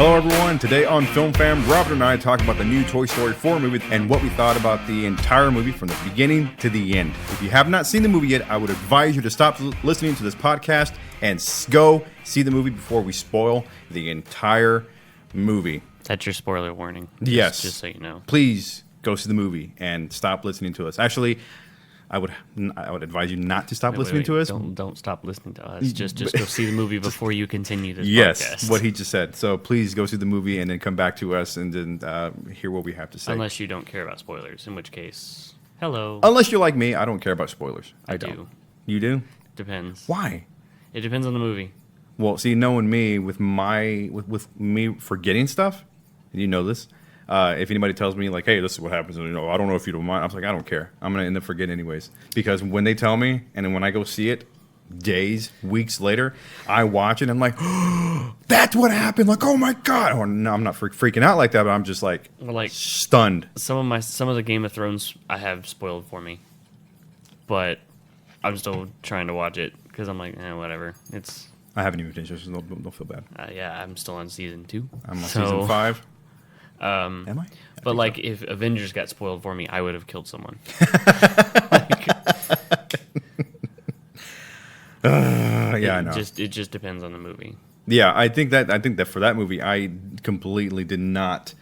Hello everyone, today on Film Fam, Robert and I talk about the new Toy Story 4 movie and what we thought about the entire movie from the beginning to the end. If you have not seen the movie yet, I would advise you to stop listening to this podcast and go see the movie before we spoil the entire movie. That's your spoiler warning. Yes. Just so you know. Please go see the movie and stop listening to us. Actually, I would advise you not to stop listening to us. Don't stop listening to us. Just go see the movie before you continue this podcast. Yes, what he just said. So please go see the movie and then come back to us and then hear what we have to say. Unless you don't care about spoilers, in which case, hello. Unless you're like me, I don't care about spoilers. I don't. do. You do? Depends. Why? It depends on the movie. Well, see, knowing me with me forgetting stuff, and you know this. If anybody tells me like, "Hey, this is what happens," and I don't know if you don't mind, I was like, I don't care. I'm gonna end up forgetting anyways because when they tell me, and then when I go see it, days, weeks later, I watch it and I'm like, oh, that's what happened. Like, oh my god! Or no, I'm not freaking out like that, but I'm just like, stunned. Some of the Game of Thrones I have spoiled for me, but I'm still trying to watch it because I'm like, whatever. I haven't even finished, so don't feel bad. Yeah, I'm still on season 2. I'm on season 5. Am I? But like, if Avengers got spoiled for me, I would have killed someone. Yeah, I know. It just depends on the movie. Yeah, I think that for that movie, I completely did not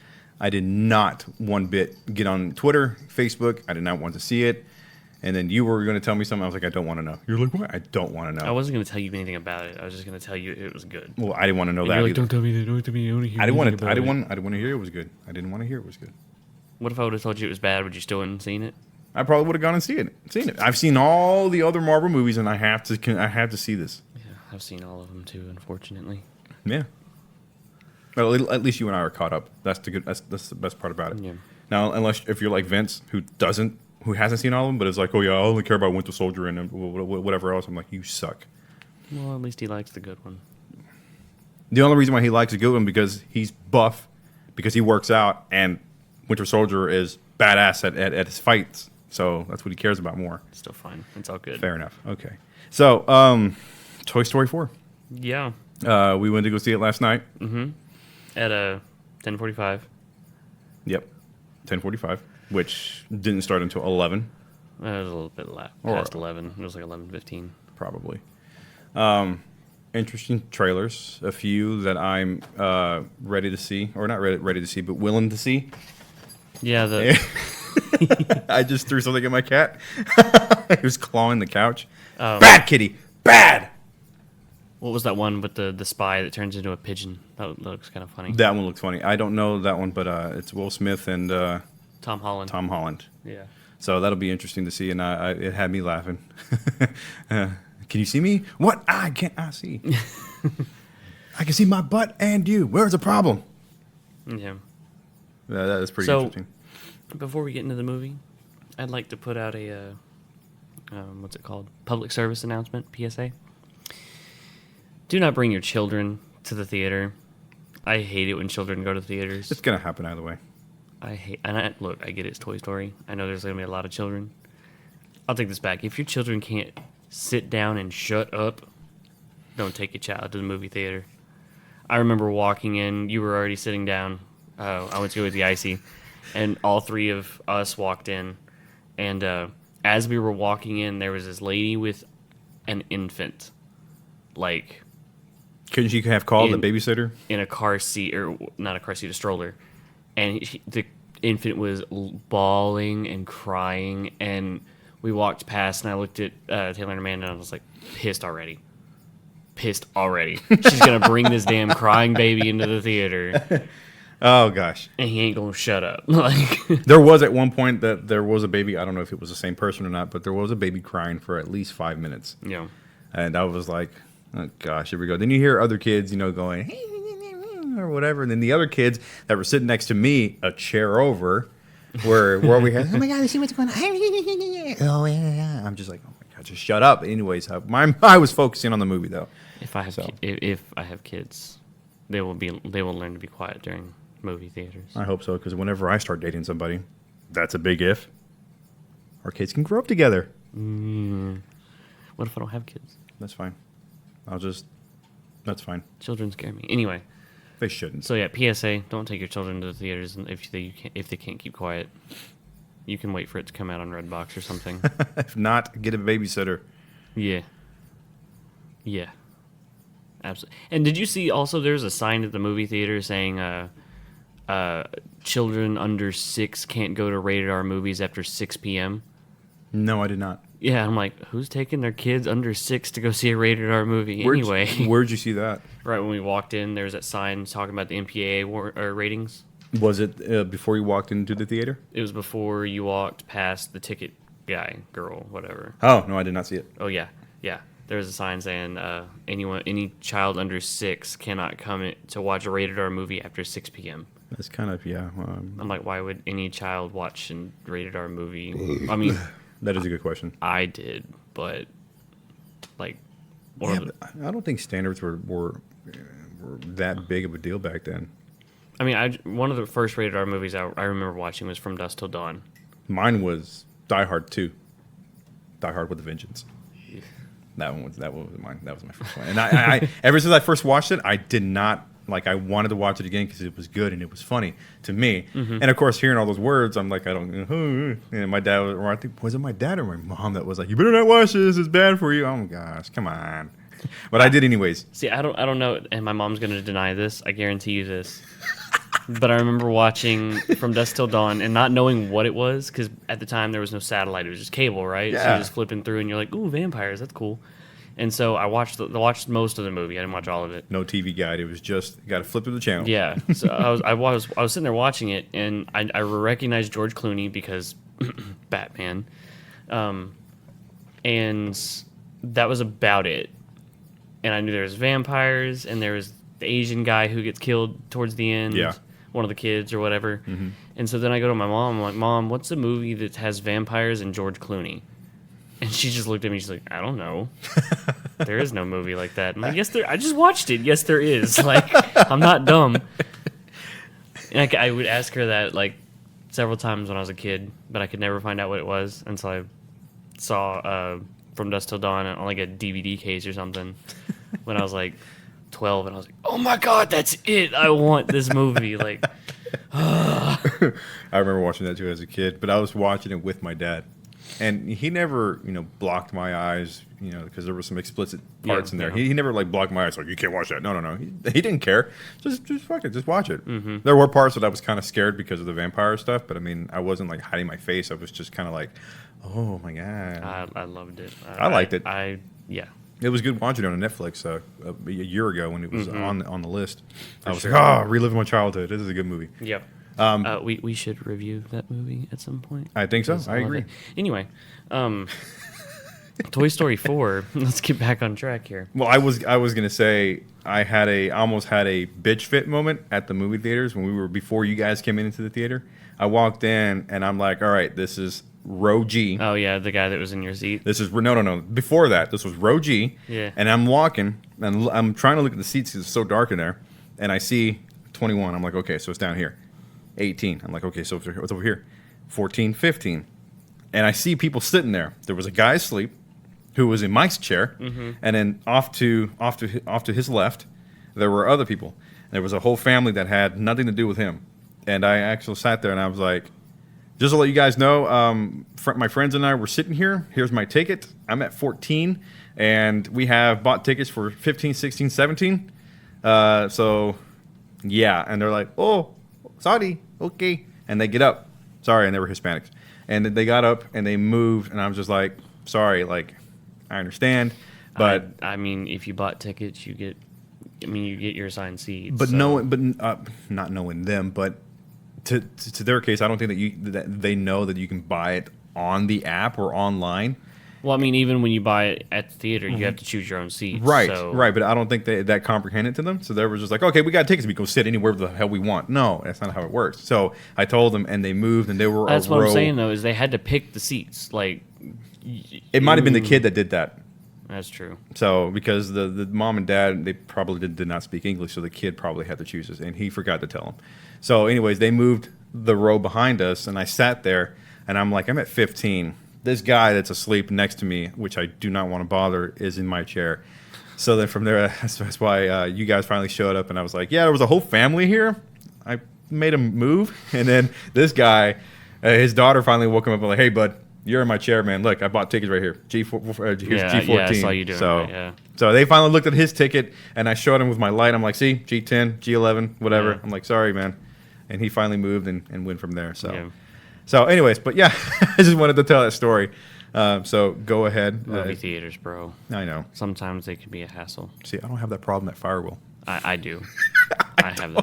one bit get on Twitter, Facebook. I did not want to see it. And then you were going to tell me something. I was like, I don't want to know. You're like, what? I don't want to know. I wasn't going to tell you anything about it. I was just going to tell you it was good. Well, I didn't want to know that. You're like, either. don't tell me that. Don't tell me. I didn't want to hear it was good. I didn't want to hear it was good. What if I would have told you it was bad? Would you still have seen it? I probably would have gone and seen it. I've seen all the other Marvel movies, and I have to see this. Yeah, I've seen all of them too, unfortunately. Yeah. Well, at least you and I are caught up. That's the best part about it. Yeah. Now, if you're like Vince, who hasn't seen all of them, but is like, oh yeah, I only care about Winter Soldier and whatever else. I'm like, you suck. Well, at least he likes the good one. The only reason why he likes a good one because he's buff, because he works out, and Winter Soldier is badass at his fights. So that's what he cares about more. It's still fine. It's all good. Fair enough. Okay. So, Toy Story 4. Yeah. We went to go see it last night. Mm-hmm. At 10:45. Yep. 10:45. Which didn't start until 11. It was a little bit past 11. It was like 11:15. Probably. Interesting trailers. A few that I'm ready to see. Or not ready to see, but willing to see. Yeah. I just threw something at my cat. He was clawing the couch. Bad kitty! Bad! What was that one with the spy that turns into a pigeon? That looks kind of funny. That one looks funny. I don't know that one, but it's Will Smith and... Tom Holland. Yeah. So that'll be interesting to see, and it had me laughing. Can you see me? What? I can't. I see. I can see my butt and you. Where's the problem? Yeah. That is pretty interesting. Before we get into the movie, I'd like to put out a what's it called? Public service announcement, PSA. Do not bring your children to the theater. I hate it when children go to theaters. It's gonna happen either way. I get it's Toy Story. I know there's going to be a lot of children. I'll take this back. If your children can't sit down and shut up, don't take your child to the movie theater. I remember walking in. You were already sitting down. I went to go with the icy, and all three of us walked in. And as we were walking in, there was this lady with an infant. Like, couldn't she have called the babysitter? In a car seat, or not a car seat, a stroller. And the infant was bawling and crying, and we walked past, and I looked at Taylor and Amanda, and I was like, pissed already. She's going to bring this damn crying baby into the theater. Oh, gosh. And he ain't going to shut up. Like, there was at one point that there was a baby, I don't know if it was the same person or not, but there was a baby crying for at least 5 minutes. Yeah. And I was like, oh, gosh, here we go. Then you hear other kids, going, hey, or whatever, and then the other kids that were sitting next to me, a chair over, where we had, oh my god, see what's going on? Oh yeah, I'm just like, oh my god, just shut up. Anyways, I was focusing on the movie though. If I have kids, they will learn to be quiet during movie theaters. I hope so, because whenever I start dating somebody, that's a big if. Our kids can grow up together. What if I don't have kids? That's fine. That's fine. Children scare me. Anyway. They shouldn't. So yeah, PSA: don't take your children to the theaters if they can't keep quiet. You can wait for it to come out on Redbox or something. If not, get a babysitter. Yeah. Yeah. Absolutely. And did you see also there's a sign at the movie theater saying children under 6 can't go to rated R movies after 6 p.m.? No, I did not. Yeah, I'm like, who's taking their kids under 6 to go see a rated R movie anyway? Where'd you see that? Right when we walked in, there was that sign talking about the MPAA ratings. Was it before you walked into the theater? It was before you walked past the ticket guy, girl, whatever. Oh, no, I did not see it. Oh, yeah. Yeah. There was a sign saying any child under 6 cannot come to watch a rated R movie after 6 p.m. That's kind of, yeah. I'm like, why would any child watch a rated R movie? I mean, that is a good question. I did, but like, Yeah, but I don't think standards were that big of a deal back then. I mean, one of the first rated R movies I remember watching was From Dusk Till Dawn. Mine was Die Hard 2. Die Hard with a Vengeance. That was mine. That was my first one. And I ever since I first watched it, I did not I wanted to watch it again because it was good and it was funny to me. Mm-hmm. And of course, hearing all those words, I'm like, I don't. And my dad or I think was it my dad or my mom that was like, you better not watch this. It's bad for you. Oh my gosh, come on. But I did anyways. See, I don't know, and my mom's gonna deny this. I guarantee you this. But I remember watching From Dusk Till Dawn and not knowing what it was because at the time there was no satellite; it was just cable, right? Yeah. So you're just flipping through and you're like, "Ooh, vampires! That's cool." And so I watched most of the movie. I didn't watch all of it. No TV guide. It was just you got to flip through the channel. Yeah. So I was sitting there watching it, and I recognized George Clooney because Batman, and that was about it. And I knew there was vampires, and there was the Asian guy who gets killed towards the end. Yeah. One of the kids or whatever. Mm-hmm. And so then I go to my mom. I'm like, Mom, what's a movie that has vampires and George Clooney? And she just looked at me. She's like, I don't know. There is no movie like that. I'm like, yes, there. I just watched it. Yes, there is. Like, I'm not dumb. And I would ask her that like several times when I was a kid, but I could never find out what it was until I saw From Dusk Till Dawn on like a DVD case or something when I was like 12, and I was like, oh my god, that's it. I want this movie. Like, I remember watching that too as a kid, but I was watching it with my dad. And he never, blocked my eyes, because there were some explicit parts in there. Yeah. He never blocked my eyes like you can't watch that. No. He didn't care. Just fuck it, just watch it. Mm-hmm. There were parts that I was kind of scared because of the vampire stuff, but I mean, I wasn't hiding my face. I was just kind of like, oh my god. I loved it. I liked it. Yeah. It was good watching it on Netflix a year ago when it was on the list. I was sure. like, reliving my childhood. This is a good movie. Yep. We should review that movie at some point. I think so. I agree. Anyway, Toy Story 4. Let's get back on track here. Well, I was gonna say I almost had a bitch fit moment at the movie theaters before you guys came into the theater. I walked in and I'm like, all right, this is row G. Oh yeah, the guy that was in your seat. This is no. Before that, this was row G. Yeah. And I'm walking and I'm trying to look at the seats because it's so dark in there, and I see 21. I'm like, okay, so it's down here. 18. I'm like, okay, so what's over here? 14, 15. And I see people sitting there. There was a guy asleep who was in Mike's chair, and then off to his left, there were other people. There was a whole family that had nothing to do with him. And I actually sat there and I was like, just to let you guys know, my friends and I were sitting here. Here's my ticket. I'm at 14, and we have bought tickets for 15, 16, 17. So, yeah. And they're like, oh, sorry, okay. And they get up. Sorry, and they were Hispanics. And they got up and they moved, and I was just like, sorry, I understand. But I mean, if you bought tickets, you get your assigned seats. But so. Not knowing them, but to their case, I don't think that they know that you can buy it on the app or online. Well, I mean, even when you buy it at the theater, you have to choose your own seats. Right, so. right. But I don't think that comprehended to them. So they were just like, okay, we got tickets. We can go sit anywhere the hell we want. No, that's not how it works. So I told them, and they moved, and they were That's a what row. I'm saying, though, is they had to pick the seats. It might have been the kid that did that. That's true. So because the mom and dad, they probably did not speak English, so the kid probably had to choose this, and he forgot to tell him. So anyways, they moved the row behind us, and I sat there, and I'm like, I'm at 15. This guy that's asleep next to me, which I do not want to bother, is in my chair. So then from there, that's why you guys finally showed up, and I was like, yeah, there was a whole family here. I made him move, and then this guy, his daughter finally woke him up and like, hey, bud, you're in my chair, man. Look, I bought tickets right here. Here's G14. Yeah, I saw you doing so, that, yeah. So they finally looked at his ticket, and I showed him with my light. I'm like, see, G10, G11, whatever. Yeah. I'm like, sorry, man. And he finally moved and went from there. So, Yeah. so anyways, but yeah, I just wanted to tell that story. So go ahead. Movie theaters, bro. I know. Sometimes they can be a hassle. See, I don't have that problem at Firewheel. I do. I've had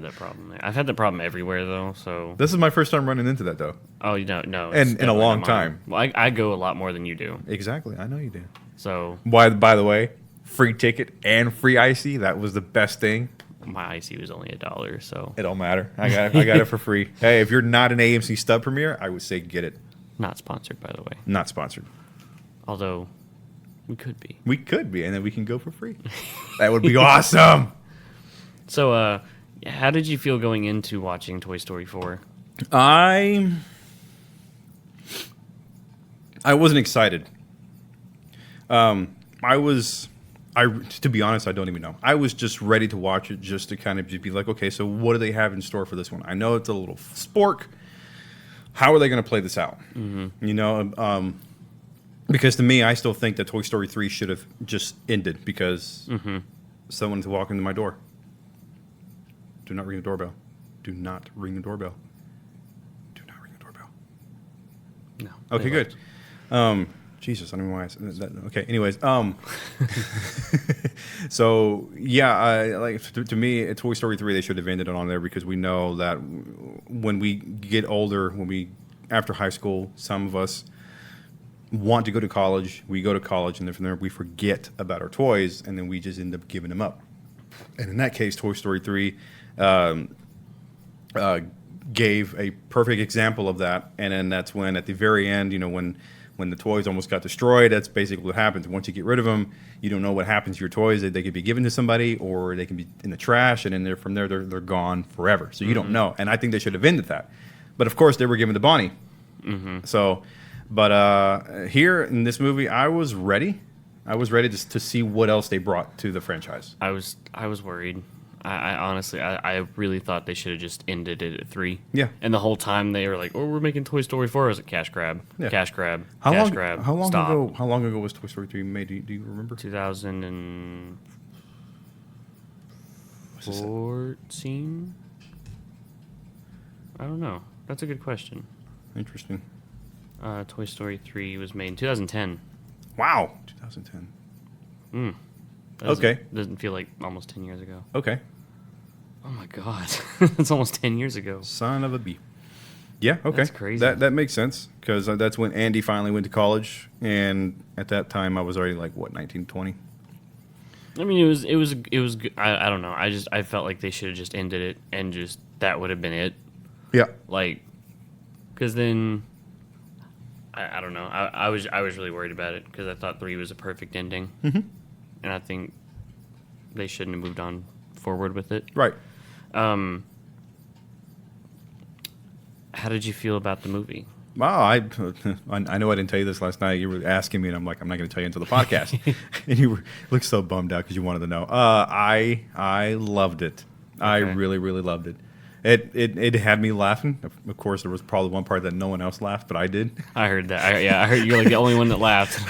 that problem there. I've had that problem everywhere though. So This is my first time running into that, though. oh, you don't know. And in a long time. Well, I go a lot more than you do. Exactly. I know you do. So By the way, free ticket and free icy. That was the best thing. my IC was only $1. So It don't matter. I got it for free. Hey, if you're not an AMC Stub Premiere, I would say get it. not sponsored, by the way. Not sponsored. Although we could be. We could be, and then we can go for free. That would be awesome. So, how did you feel going into watching Toy Story 4? I wasn't excited. To be honest, I don't even know. I was just ready to watch it just to kind of just be like, okay, so what do they have in store for this one? I know it's a little spork. How are they going to play this out? Mm-hmm. You know, because to me, I still think that Toy Story 3 should have just ended because someone's walking to my door. Do not ring the doorbell. Do not ring the doorbell. Do not ring the doorbell. No. Okay, good. Jesus, I don't know why I said that. Okay, anyways. So, yeah, to me, Toy Story 3, they should have ended it on there because we know that when we get older, after high school, some of us want to go to college. We go to college, and then from there, we forget about our toys, and then we just end up giving them up. And in that case, Toy Story 3 gave a perfect example of that. And then that's when, at the very end, you know, when the toys almost got destroyed, that's basically what happens. Once you get rid of them, you don't know what happens to your toys. They could be given to somebody, or they can be in the trash, and then from there, they're gone forever. So you don't know. And I think they should have ended that. But of course, they were given to Bonnie. So, but here in this movie, I was ready. I was ready to see what else they brought to the franchise. I was worried. I honestly, I really thought they should have just ended it at 3. Yeah. And the whole time they were like, "Oh, we're making Toy Story 4." I was a cash grab, Yeah. cash grab, How cash long? grab. How long Stop. ago? How long ago was Toy Story 3 made? Do you remember? 2014. I don't know. That's a good question. Interesting. Toy Story 3 was made in 2010. Wow, 2010. Okay. Doesn't feel like almost 10 years ago. Okay. Oh my god, that's almost 10 years ago. Son of a bee. Yeah. Okay. That's crazy. That makes sense because that's when Andy finally went to college, and at that time I was already like 19, 20. I mean, it was good. I don't know. I felt like they should have just ended it and just that would have been it. Yeah. Like, because then I don't know. I was really worried about it because I thought 3 was a perfect ending, and I think they shouldn't have moved on forward with it. Right. How did you feel about the movie? Wow, I know I didn't tell you this last night. You were asking me, and I'm like, I'm not going to tell you until the podcast. And you looked so bummed out because you wanted to know. I loved it. Okay. I really, really loved it. It had me laughing. Of course, there was probably one part that no one else laughed, but I did. I heard that. I heard you're like the only one that laughed.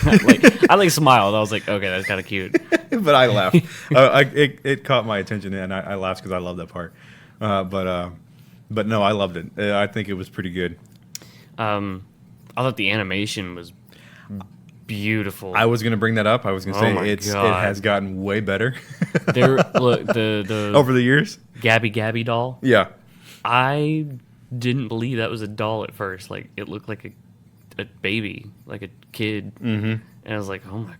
I smiled. I was like, okay, that's kind of cute. But I laughed. It caught my attention, and I laughed because I love that part. But no, I loved it. I think it was pretty good. I thought the animation was beautiful. I was going to bring that up. I was going to say it has gotten way better. Look, the over the years. Gabby doll. Yeah. I didn't believe that was a doll at first. Like, it looked like a baby, like a kid. Mm-hmm. And I was like, oh my.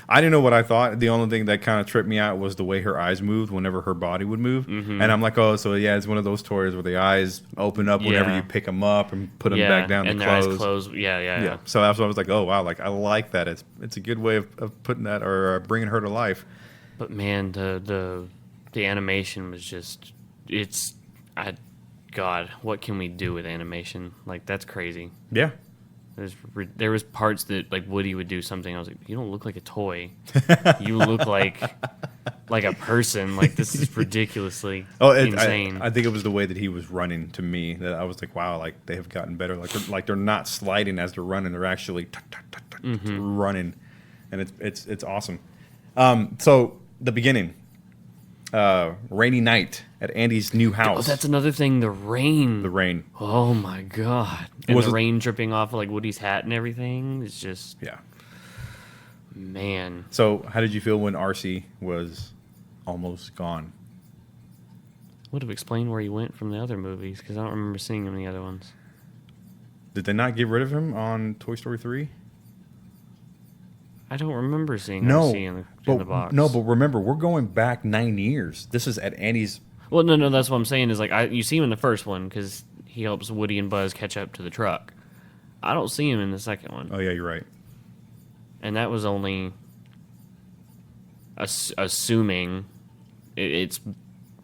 I didn't know what I thought. The only thing that kind of tripped me out was the way her eyes moved whenever her body would move. Mm-hmm. And I'm like, oh, so yeah, it's one of those toys where the eyes open up whenever you pick them up and put them back down and to their close. eyes close. Yeah. So that's why I was like, oh, wow, like I like that. It's a good way of putting that or bringing her to life. But man, the animation was just, God, what can we do with animation? Like, that's crazy. Yeah. There was parts that like Woody would do something. I was like, you don't look like a toy. You look like a person. Like this is ridiculously insane. I think it was the way that he was running to me that I was like, wow, like they have gotten better. Like they're not sliding as they're running. They're actually running, and it's awesome. So the beginning, rainy night at Andy's new house. Oh, that's another thing. The rain. The rain. Oh my god! And Was the it- rain dripping off of like Woody's hat and everything. It's just Yeah. man. So how did you feel when RC was almost gone? Would have explained where he went from the other movies because I don't remember seeing him in the other ones. Did they not get rid of him on Toy Story 3? I don't remember seeing No, RC in the box. No, but remember, we're going back 9 years. This is at Andy's. Well, no, that's what I'm saying is like you see him in the first one because he helps Woody and Buzz catch up to the truck. I don't see him in the second one, Oh yeah, you're right. and that was only assuming it's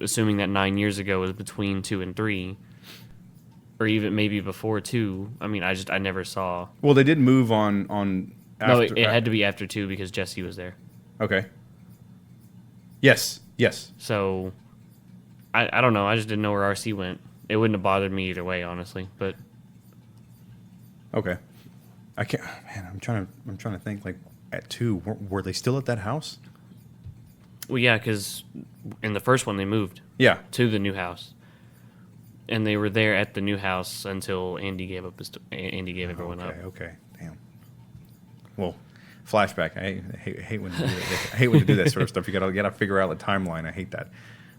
assuming that 9 years ago was between 2 and 3, or even maybe before 2. I mean, I never saw. Well, they did move on. After, No, it had to be after 2 because Jesse was there. Okay. Yes. So I don't know. I just didn't know where RC went. It wouldn't have bothered me either way, honestly. But Okay. I can't. Man, I'm trying to think. Like at 2, were they still at that house? well, yeah, because in the first one they moved Yeah. to the new house, and they were there at the new house until Andy gave up Andy gave everyone up. Okay. Damn. Well, flashback. I hate when they do that. I hate when they do that sort of stuff. You gotta figure out the timeline. I hate that.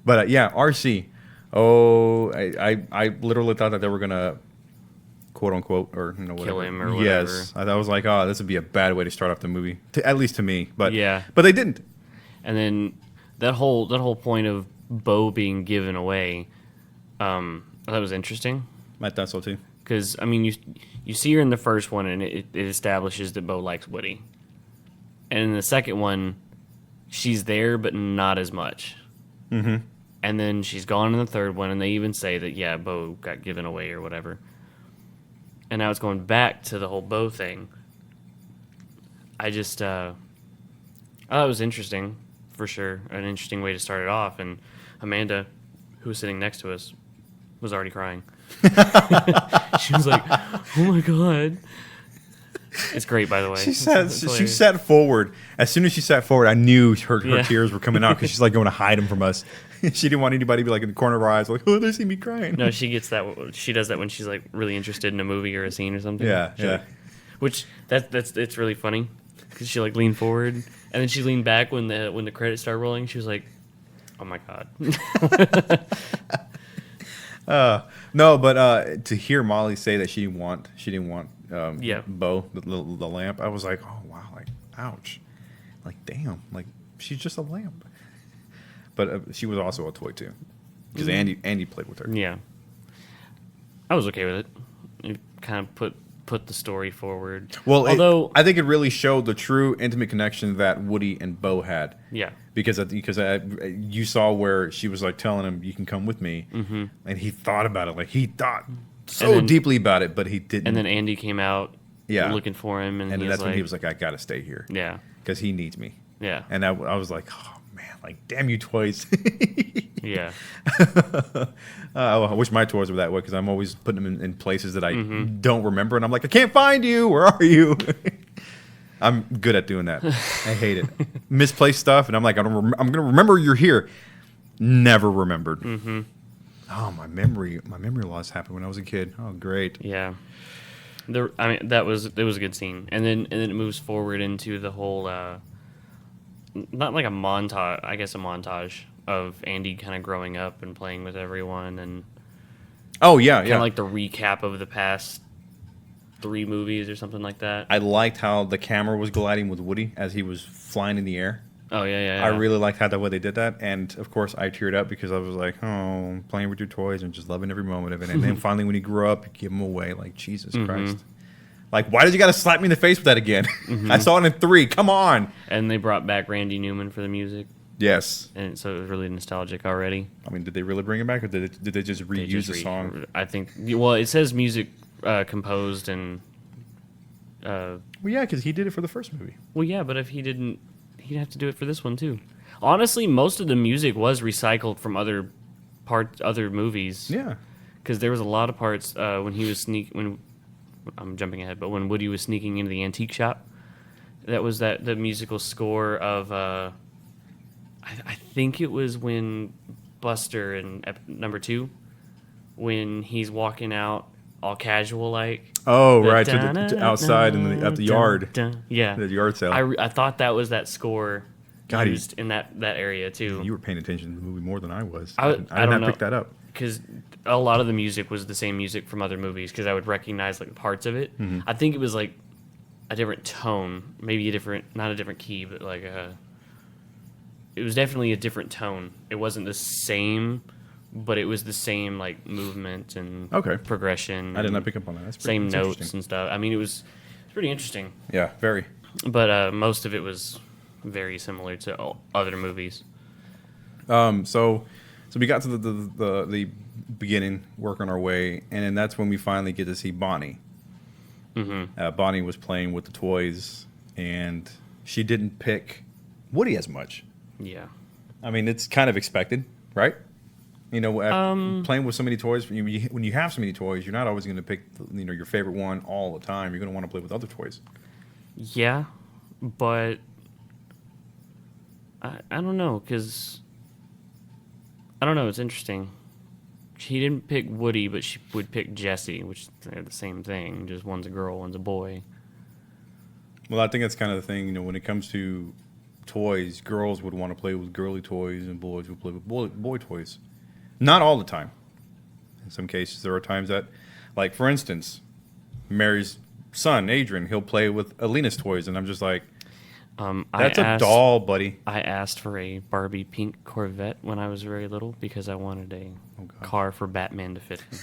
But yeah, RC. Oh, I literally thought that they were gonna quote unquote or whatever. Kill him or Yes, I was like, oh, this would be a bad way to start off the movie. At least to me. But Yeah. but they didn't. And then that whole point of Bo being given away, I thought was interesting. I thought so too. Because, I mean, you see her in the first one, and it establishes that Bo likes Woody. And in the second one, she's there, but not as much. Mm-hmm. And then she's gone in the third one, and they even say that, yeah, Bo got given away or whatever. And now it's going back to the whole Bo thing. I just, I thought it was interesting, for sure. An interesting way to start it off. And Amanda, who was sitting next to us, was already crying. She was like, "Oh my god!" It's great, by the way. She It's hilarious. sat forward. As soon as she sat forward, I knew her Yeah. tears were coming out because she's like going to hide them from us. She didn't want anybody to be like in the corner of her eyes, like, oh, they see me crying. No, she gets that. She does that when she's like really interested in a movie or a scene or something. Yeah, She'll- yeah. Which it's really funny because she like leaned forward and then she leaned back when the credits started rolling. She was like, "Oh my god!" No, but to hear Molly say that she didn't want Yeah. Bo the lamp, I was like, oh wow, like ouch, like damn, like she's just a lamp. But she was also a toy too, because Andy played with her. Yeah, I was okay with it. It kind of put the story forward. Well, although I think it really showed the true intimate connection that Woody and Bo had. yeah, Because you saw where she was like telling him, "You can come with me," and he thought about it, like he thought so And then- deeply about it, but he didn't. and then Andy came out Yeah. looking for him, and, and he that's was when like, he was like, "I gotta stay here yeah, because he needs me." yeah, And I was like, "Oh man, like damn you toys!" yeah. I wish my toys were that way because I'm always putting them in places that I don't remember, and I'm like, "I can't find you. Where are you?" I'm good at doing that. I hate it. Misplaced stuff, and I'm like, I'm gonna remember you're here. Never remembered. Mm-hmm. Oh, my memory loss happened when I was a kid. Oh, great. Yeah. I mean, it was a good scene, and then it moves forward into the whole, not like a montage, I guess a montage of Andy kind of growing up and playing with everyone, and Oh yeah, kind yeah. of like the recap of the past 3 movies or something like that. I liked how the camera was gliding with Woody as he was flying in the air. Oh yeah. I really liked how the way they did that, and of course I teared up because I was like, "Oh, playing with your toys and just loving every moment of it." And then finally, when he grew up, you give them away. Like Jesus Christ! Like, why did you got to slap me in the face with that again? I saw it in 3. Come on. And they brought back Randy Newman for the music, Yes. and so it was really nostalgic already. I mean, did they really bring it back, or did they just reuse They just the song? I think. Well, it says music composed and Well, yeah, because he did it for the first movie. Well, yeah, but if he didn't, he'd have to do it for this one too. Honestly, most of the music was recycled from other movies. Yeah. Because there was a lot of parts when he was when I'm jumping ahead, but when Woody was sneaking into the antique shop, that was the musical score of I think it was when Buster in number 2, when he's walking out all casual like. Oh, right, to outside at the yard. Yeah, the yard sale. I thought that was that score God, used in that area too. You were paying attention to the movie more than I was. I did don't not know. pick that up. Because a lot of the music was the same music from other movies, because I would recognize like parts of it. Mm-hmm. I think it was like a different tone, maybe not a different key, but like it was definitely a different tone. It wasn't the same, but it was the same like movement and progression. I did not pick up on that. Same notes and stuff. I mean, it's pretty interesting. Yeah, very. But most of it was very similar to other movies. So we got to the beginning, working our way, and then that's when we finally get to see Bonnie. Mm-hmm. Bonnie was playing with the toys, and she didn't pick Woody as much. Yeah. I mean, it's kind of expected, right? You know, playing with so many toys, when you have so many toys, you're not always going to pick your favorite one all the time. You're going to want to play with other toys. Yeah, but I don't know, because I don't know. It's interesting. She didn't pick Woody, but she would pick Jessie, which they're the same thing. Just one's a girl, one's a boy. Well, I think that's kind of the thing. When it comes to toys, girls would want to play with girly toys, and boys would play with boy toys. Not all the time. In some cases, there are times that, like for instance, Mary's son, Adrian, he'll play with Alina's toys, and I'm just like, that's a doll, buddy. I asked for a Barbie pink Corvette when I was very little because I wanted a car for Batman to fit in.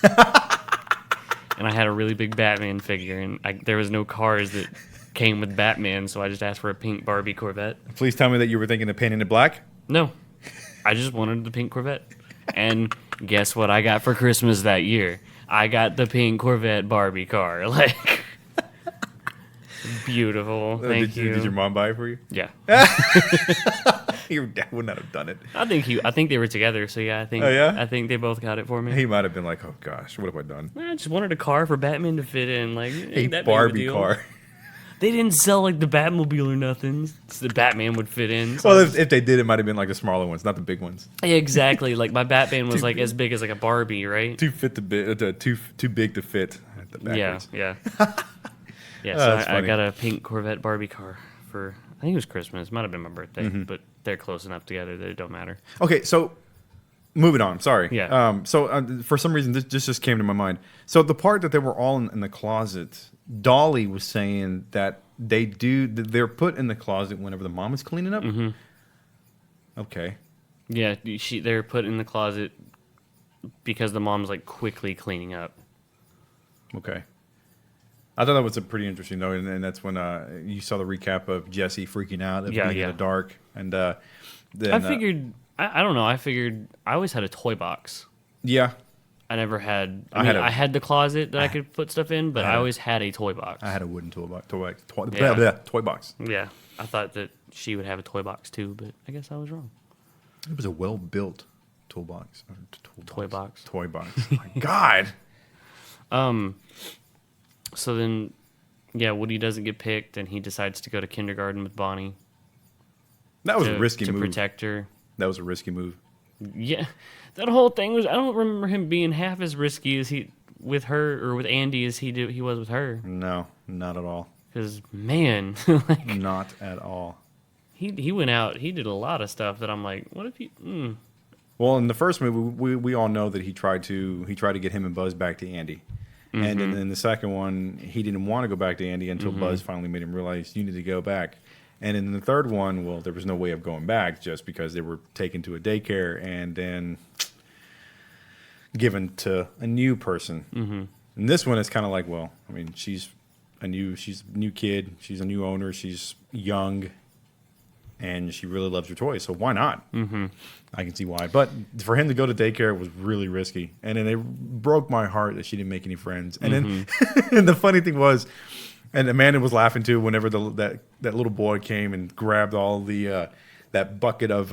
And I had a really big Batman figure, and there was no cars that came with Batman, so I just asked for a pink Barbie Corvette. Please tell me that you were thinking of painting it black? No. I just wanted the pink Corvette. And guess what I got for Christmas that year? I got the pink Corvette Barbie car. Like, beautiful. Thank you. Did your mom buy it for you? Yeah. Your dad would not have done it. I think they were together, so yeah, I think they both got it for me. He might have been like, "Oh gosh, what have I done?" I just wanted a car for Batman to fit in, like a Barbie car. They didn't sell like the Batmobile or nothing, so the Batman would fit in. So well, if they did, it might have been like the smaller ones, not the big ones. Yeah, exactly. Like my Batman was like as big as like a Barbie, right? Too big to fit. Yeah. Yeah, so I got a pink Corvette Barbie car for, I think it was Christmas. It might have been my birthday, but they're close enough together that it don't matter. Okay, so moving on. Sorry. Yeah. So for some reason, this just came to my mind. So the part that they were all in the closet, Dolly was saying that they're put in the closet whenever the mom is cleaning up. Mm-hmm. Okay. Yeah, they're put in the closet because the mom's like quickly cleaning up. Okay. I thought that was a pretty interesting though, and that's when you saw the recap of Jesse freaking out of being in the dark, and then I figured I don't know. I figured I always had a toy box. Yeah, I never had. I had the closet that I could put stuff in, but I always had a toy box. I had a wooden toy box. Yeah, I thought that she would have a toy box too, but I guess I was wrong. It was a well-built toolbox. Toy box. My God. So then, yeah, Woody doesn't get picked, and he decides to go to kindergarten with Bonnie. That was a risky move. To protect her. That was a risky move. Yeah. That whole thing was, I don't remember him being half as risky as he, with her, or with Andy as he was with her. No, not at all. Because, man. Not at all. He went out, he did a lot of stuff that I'm like, what if you... Well, in the first movie, we all know that he tried to get him and Buzz back to Andy. Mm-hmm. And in the second one, he didn't want to go back to Andy until Buzz finally made him realize you need to go back. And in the third one, well, there was no way of going back just because they were taken to a daycare and then given to a new person. Mm-hmm. And this one is kind of like, well, I mean, she's a new kid, she's a new owner, she's young, and she really loves her toys, so why not? Mm-hmm. I can see why. But for him to go to daycare was really risky. And then it broke my heart that she didn't make any friends. And then and the funny thing was, And Amanda was laughing too whenever that little boy came and grabbed all the that bucket of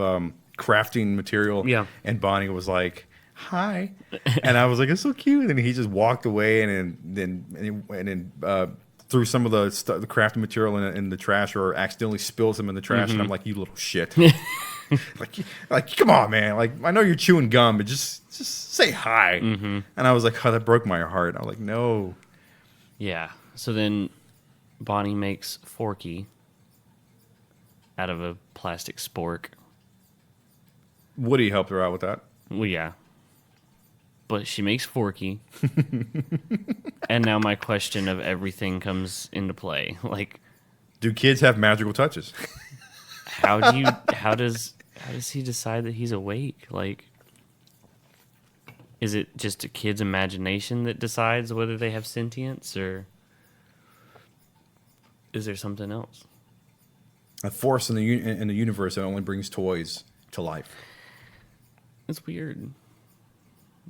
crafting material. Yeah. And Bonnie was like, "Hi," and I was like, "It's so cute." And he just walked away and then threw some of the crafting material in the trash, or accidentally spilled some in the trash. And I'm like, "You little shit." like, come on, man. Like, I know you're chewing gum, but just say hi. And I was like, "Oh, that broke my heart." I was like, "No." Yeah. So then Bonnie makes Forky out of a plastic spork. Woody helped her out with that. Well, yeah. But she makes Forky. And now my question of everything comes into play. Like, Do kids have magical touches? how does he decide that he's awake? Like, is it just a kid's imagination that decides whether they have sentience, or is there something else? A force in the universe that only brings toys to life. It's weird.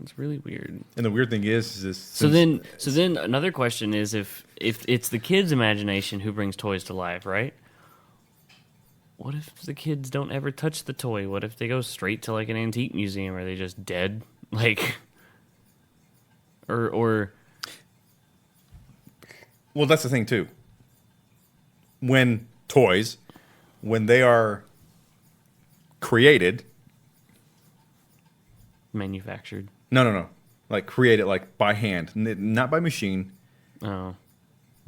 It's really weird. And the weird thing is this. So then another question is, if it's the kid's imagination who brings toys to life, right? What if the kids don't ever touch the toy? What if they go straight to like an antique museum? Are they just dead? Like, or Well, that's the thing too. When they are created, manufactured. no, like created like by hand, not by machine. Oh,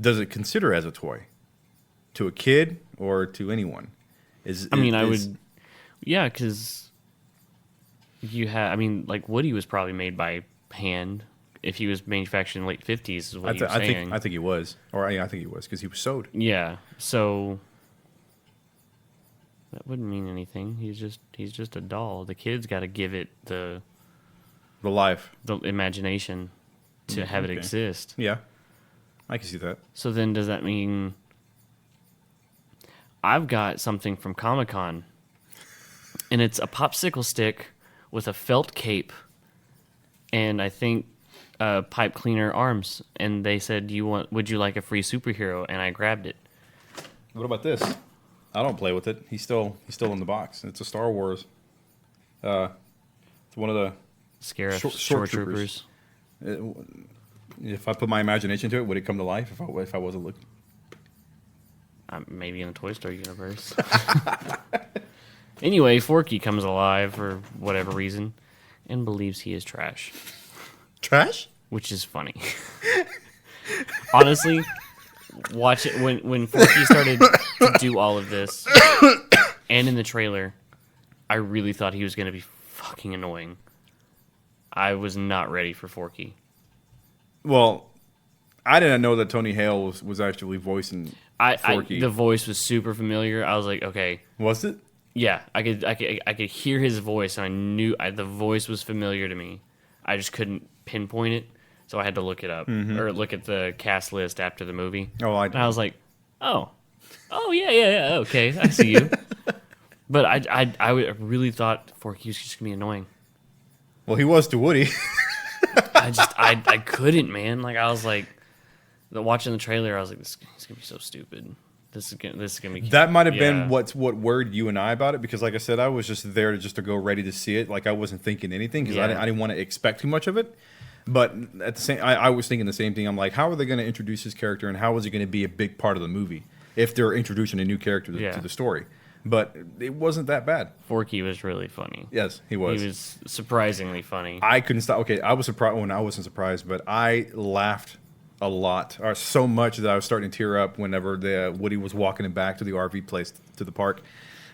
Does it consider as a toy to a kid or to anyone? I would, yeah, because like Woody was probably made by hand. If he was manufactured in the late 50s, is what you're saying. I think he was, I think he was because he was sewed. Yeah, so that wouldn't mean anything. He's just a doll. The kid's got to give it the life, the imagination to have it Okay. exist. Yeah, I can see that. So then, does that mean I've got something from Comic-Con, and it's a popsicle stick with a felt cape, and I think pipe cleaner arms, and they said, would you like a free superhero? And I grabbed it. What about this? I don't play with it. He's still in the box. It's a Star Wars. It's one of the. Scarif Short Troopers. If I put my imagination to it, would it come to life if I wasn't looking? Maybe in the Toy Story universe. Anyway, Forky comes alive for whatever reason and believes he is trash, Trash? which is funny. Honestly, watch it when Forky started to do all of this, and in the trailer, I really thought he was going to be fucking annoying. I was not ready for Forky. Well, I didn't know that Tony Hale was actually voicing Forky. The voice was super familiar. I was like, okay, Was it? yeah, I could hear his voice, and I knew the voice was familiar to me. I just couldn't pinpoint it, so I had to look it up or look at the cast list after the movie. Oh, and I was like, oh yeah, okay, I see you. But I really thought Forky was just gonna be annoying. Well, he was to Woody. I couldn't, man. Like, I was like, watching the trailer, I was like, this is gonna be so stupid. This is gonna be. That might have been what worried you and I about it, because, like I said, I was just there to go ready to see it. Like, I wasn't thinking anything because I didn't want to expect too much of it. But at the same, I was thinking the same thing. I'm like, how are they going to introduce his character, and how is he going to be a big part of the movie if they're introducing a new character to the story? But it wasn't that bad. Forky was really funny. Yes, he was. He was surprisingly funny. I couldn't stop. Okay, I was surprised when I wasn't surprised, but I laughed a lot, or so much that I was starting to tear up whenever Woody was walking him back to the RV place, to the park,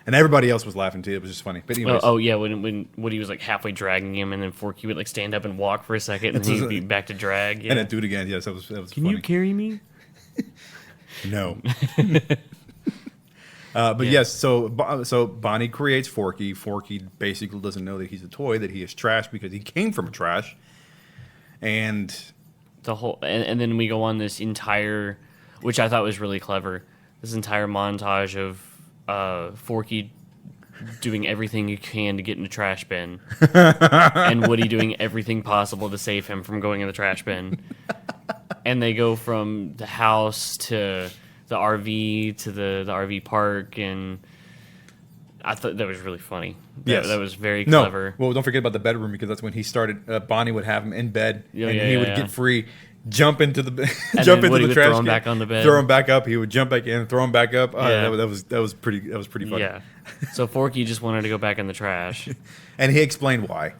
and everybody else was laughing too. It was just funny. But anyways, oh yeah, when Woody was like halfway dragging him, and then Forky would like stand up and walk for a second, and then he'd be back to drag. Yeah. and then do it again. Yes, that was Can funny. you carry me? No. But yes, so Bonnie creates Forky. Forky basically doesn't know that he's a toy, that he is trash because he came from trash. And The whole and then we go on this entire, which I thought was really clever, this entire montage of Forky doing everything he can to get in the trash bin, and Woody doing everything possible to save him from going in the trash bin. And they go from the house to the RV to the RV park, and I thought that was really funny. Yes. That was very No. clever. Well, don't forget about the bedroom because that's when he started. Bonnie would have him in bed, Yeah, and yeah, he would yeah. get free, jump into the And jump then into Woody the would trash throw him can, back on the bed. throw him back up. He would jump back in, throw him back up. Yeah. That was pretty funny. Yeah. So Forky just wanted to go back in the trash. And he explained why.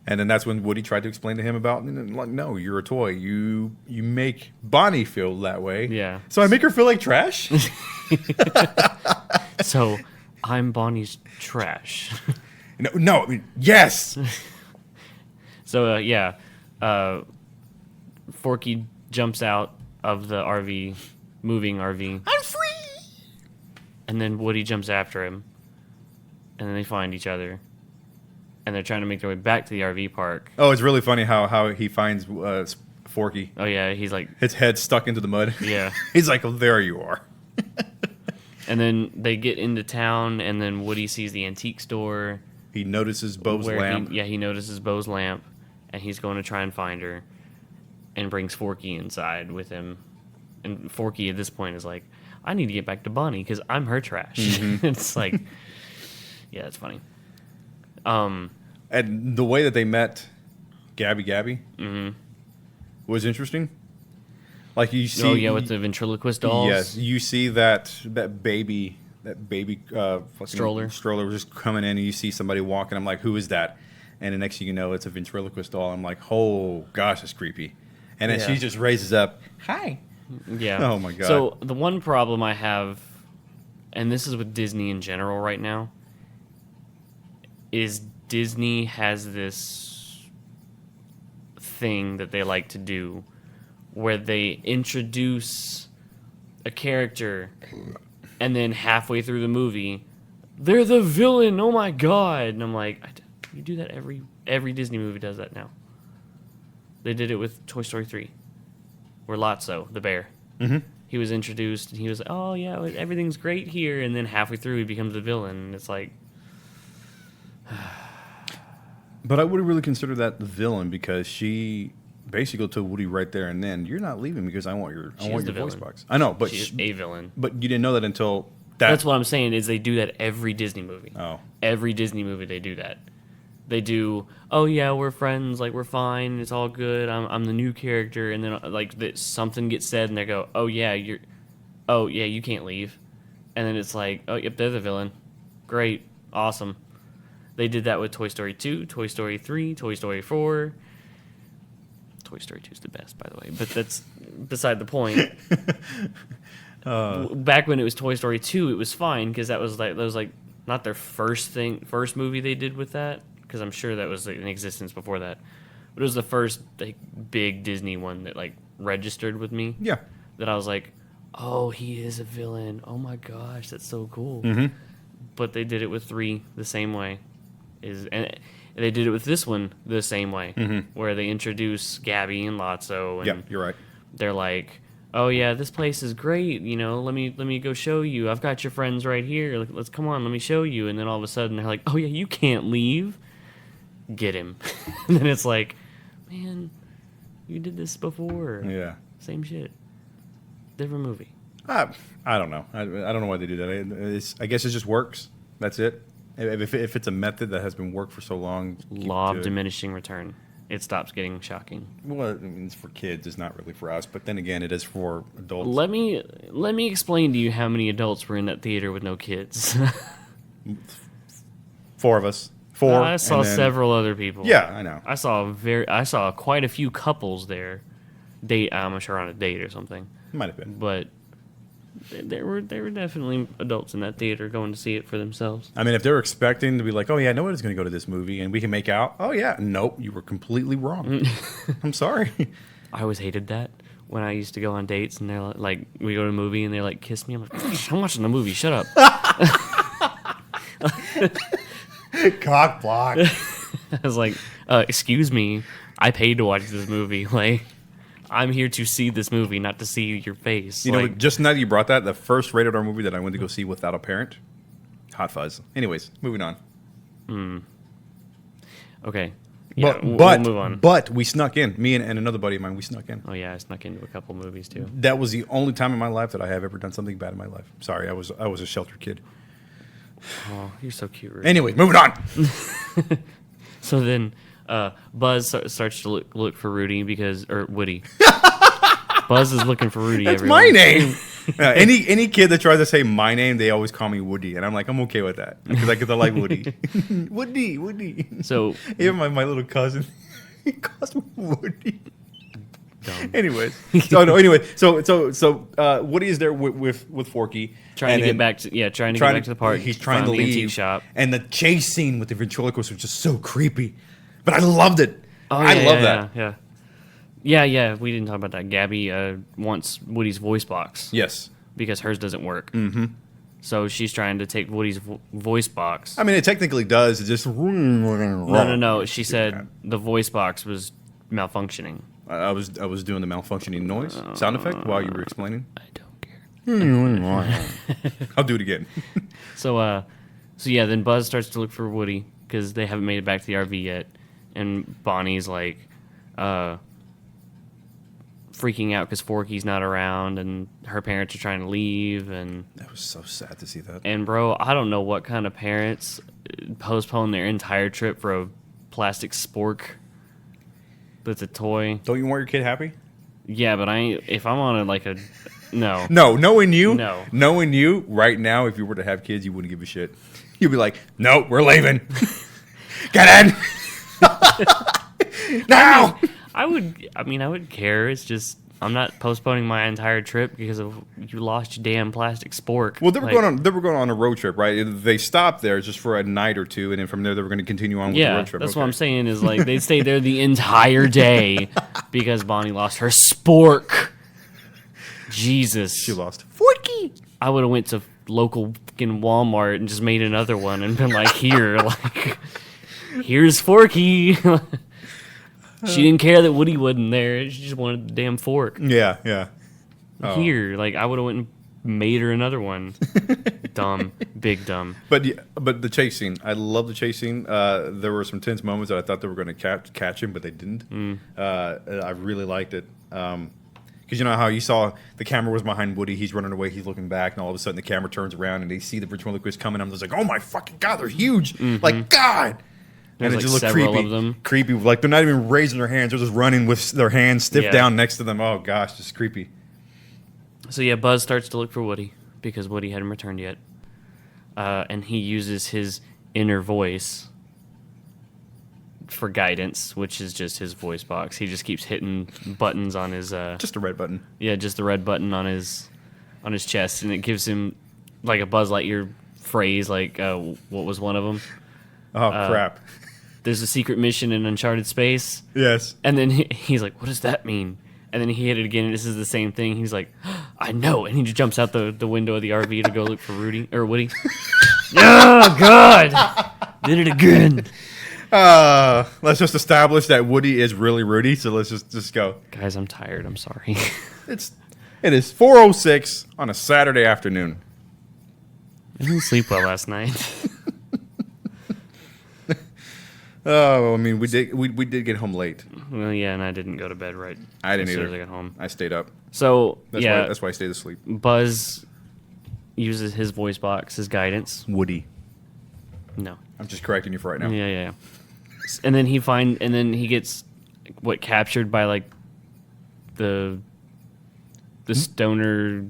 And then that's when Woody tried to explain to him about, like, no, you're a toy. You make Bonnie feel that way. Yeah. So I make her feel like trash? So I'm Bonnie's trash. No, I mean, yes. So Forky jumps out of the RV, moving RV, I'm free. and then Woody jumps after him, and then they find each other, and they're trying to make their way back to the RV park. Oh, it's really funny how he finds Forky. Oh yeah, he's like, His head stuck into the mud. yeah. He's like, oh, there you are. And then they get into town, and then Woody sees the antique store. He notices Bo's lamp. He notices Bo's lamp, and he's going to try and find her, and brings Forky inside with him. And Forky at this point is like, I need to get back to Bonnie because I'm her trash. Mm-hmm. It's like, yeah, it's funny. And the way that they met Gabby Mm-hmm. was interesting. Like you see, with the ventriloquist dolls. yes, you see that baby fucking Stroller. was just coming in, and you see somebody walking. I'm like, who is that? And the next thing you know, it's a ventriloquist doll. I'm like, oh gosh, it's creepy. And then Yeah. she just raises up, hi. Yeah. Oh my God. So the one problem I have, and this is with Disney in general right now, is Disney has this thing that they like to do where they introduce a character and then halfway through the movie they're the villain, oh my god, and I'm like, you do that every Disney movie does that now. They did it with Toy Story 3 where Lotso the bear, he was introduced and he was like, oh yeah, everything's great here, and then halfway through he becomes the villain, and it's like, But I would really consider that the villain because she basically told Woody right there and then, "You're not leaving because I want your She is the voice villain. box." I know, but she is a villain. but you didn't know that until that. That's what I'm saying is they do that every Disney movie. Oh, Every Disney movie they do that. They do, oh yeah, we're friends, like we're fine, it's all good. I'm the new character, and then like something gets said, and they go, oh yeah, you can't leave, and then it's like, oh yep, they're the villain, great, awesome. They did that with Toy Story 2, Toy Story 3, Toy Story 4. Toy Story 2 is the best, by the way, but that's beside the point. Back when it was Toy Story 2, it was fine because that was like not their first movie they did with that, because I'm sure that was in existence before that. But it was the first like big Disney one that like registered with me. yeah. That I was like, oh, he is a villain. Oh my gosh, that's so cool. But they did it with 3 the same way. And they did it with this one the same way, where they introduce Gabby and Lotso, and Yeah, you're right. they're like, "Oh yeah, this place is great. You know, let me go show you. I've got your friends right here. Let's come on, let me show you." And then all of a sudden they're like, "Oh yeah, you can't leave. Get him." And then it's like, man, you did this before. Yeah. Same shit, different movie. I don't know. I don't know why they do that. I guess it just works. That's it. If it's a method that has been worked for so long, keep Law it. of diminishing return. It stops getting shocking. Well, I mean, it's for kids. It's not really for us. But then again, it is for adults. Let me explain to you how many adults were in that theater with no kids. 4 of us. 4. I saw and then- several other people. Yeah, I know. I saw quite a few couples there. I'm sure on a date or something. Might have been. But there were definitely adults in that theater going to see it for themselves. I mean, if they're expecting to be like, oh, yeah, nobody's going to go to this movie and we can make out. Oh, yeah. Nope. You were completely wrong. I'm sorry. I always hated that when I used to go on dates and they're like, we go to a movie and they like kiss me. I'm like, I'm watching the movie. Shut up. Cock block. I was like, excuse me. I paid to watch this movie. Like, I'm here to see this movie, not to see your face. You know, just now that you brought that, the first rated R movie that I went to go see without a parent, Hot Fuzz. Anyways, moving on. Okay, Yeah, But we'll move on. But we snuck in. Me and another buddy of mine, we snuck in. Oh yeah, I snuck into a couple movies too. That was the only time in my life that I have ever done something bad in my life. Sorry, I was a sheltered kid. Oh, you're so cute. Rudy. Anyway, moving on. So then, Buzz starts to look for Rudy or Woody. Buzz is looking for Rudy. That's everywhere. my name. Any kid that tries to say my name, they always call me Woody, and I'm like, I'm okay with that because I like Woody. Woody. So Even my little cousin, he calls me Woody. dumb. Anyways, so Woody is there with Forky, Trying to get back to the park. He's trying to find the antique leave, shop. and the chase scene with the ventriloquist was just so creepy, but I loved it. Oh, I love that. Yeah. We didn't talk about that. Gabby wants Woody's voice box. Yes. Because hers doesn't work. Mm-hmm. So she's trying to take Woody's voice box. I mean, it technically does. It's just No. She said the voice box was malfunctioning. I was doing the malfunctioning noise sound effect while you were explaining. I don't care. I'll do it again. So then Buzz starts to look for Woody because they haven't made it back to the RV yet, and Bonnie's like freaking out because Forky's not around, and her parents are trying to leave, and That was so sad to see that. and bro, I don't know what kind of parents postpone their entire trip for a plastic spork that's a toy. Don't you want your kid happy? Yeah, but if I'm on no. No, knowing you, No. knowing you right now, if you were to have kids, you wouldn't give a shit. You'd be like, no, we're leaving. Get in. Now. I would care. It's just I'm not postponing my entire trip because of you lost your damn plastic spork. Well, they were going on a road trip, right? They stopped there just for a night or two, and then from there they were going to continue on with the road trip. That's what I'm saying is like they stayed there the entire day because Bonnie lost her spork. Jesus, She lost Forky. I would have went to local fucking Walmart and just made another one and been like, here's Forky. She didn't care that Woody wasn't there. She just wanted the damn fork. Yeah. Oh. Here, I would have went and made her another one. Dumb, big dumb. But the chase scene, I love the chase scene. There were some tense moments that I thought they were going to catch him, but they didn't. I really liked it. Because you know how you saw the camera was behind Woody, he's running away, he's looking back, and all of a sudden the camera turns around and they see the ventriloquist coming. I'm just like, oh my fucking god, they're huge! Like God. There's And it like just looked several creepy. of them. Creepy. Like they're not even raising their hands. They're just running with their hands stiff down next to them. Oh gosh, just creepy. So yeah, Buzz starts to look for Woody because Woody hadn't returned yet. And he uses his inner voice for guidance, which is just his voice box. He just keeps hitting buttons on his Just a red button. yeah, just the red button on his chest, and it gives him like a Buzz Lightyear phrase. What was one of them? Oh crap. There's a secret mission in uncharted space. Yes. And then he's like, what does that mean? And then he hit it again, and this is the same thing. He's like, I know. And he just jumps out the window of the RV to go look for Rudy or Woody. Oh, God. Did it again. Let's just establish that Woody is really Rudy. So let's just go. Guys, I'm tired. I'm sorry. It is 4:06 on a Saturday afternoon. I didn't sleep well last night. Oh, I mean, we did get home late. Well, yeah, and I didn't go to bed right. I didn't as soon either. as I got home. I stayed up. So, That's why I stayed asleep. Buzz uses his voice box as guidance. Woody. No. I'm just correcting you for right now. Yeah. And then he gets captured by the stoner.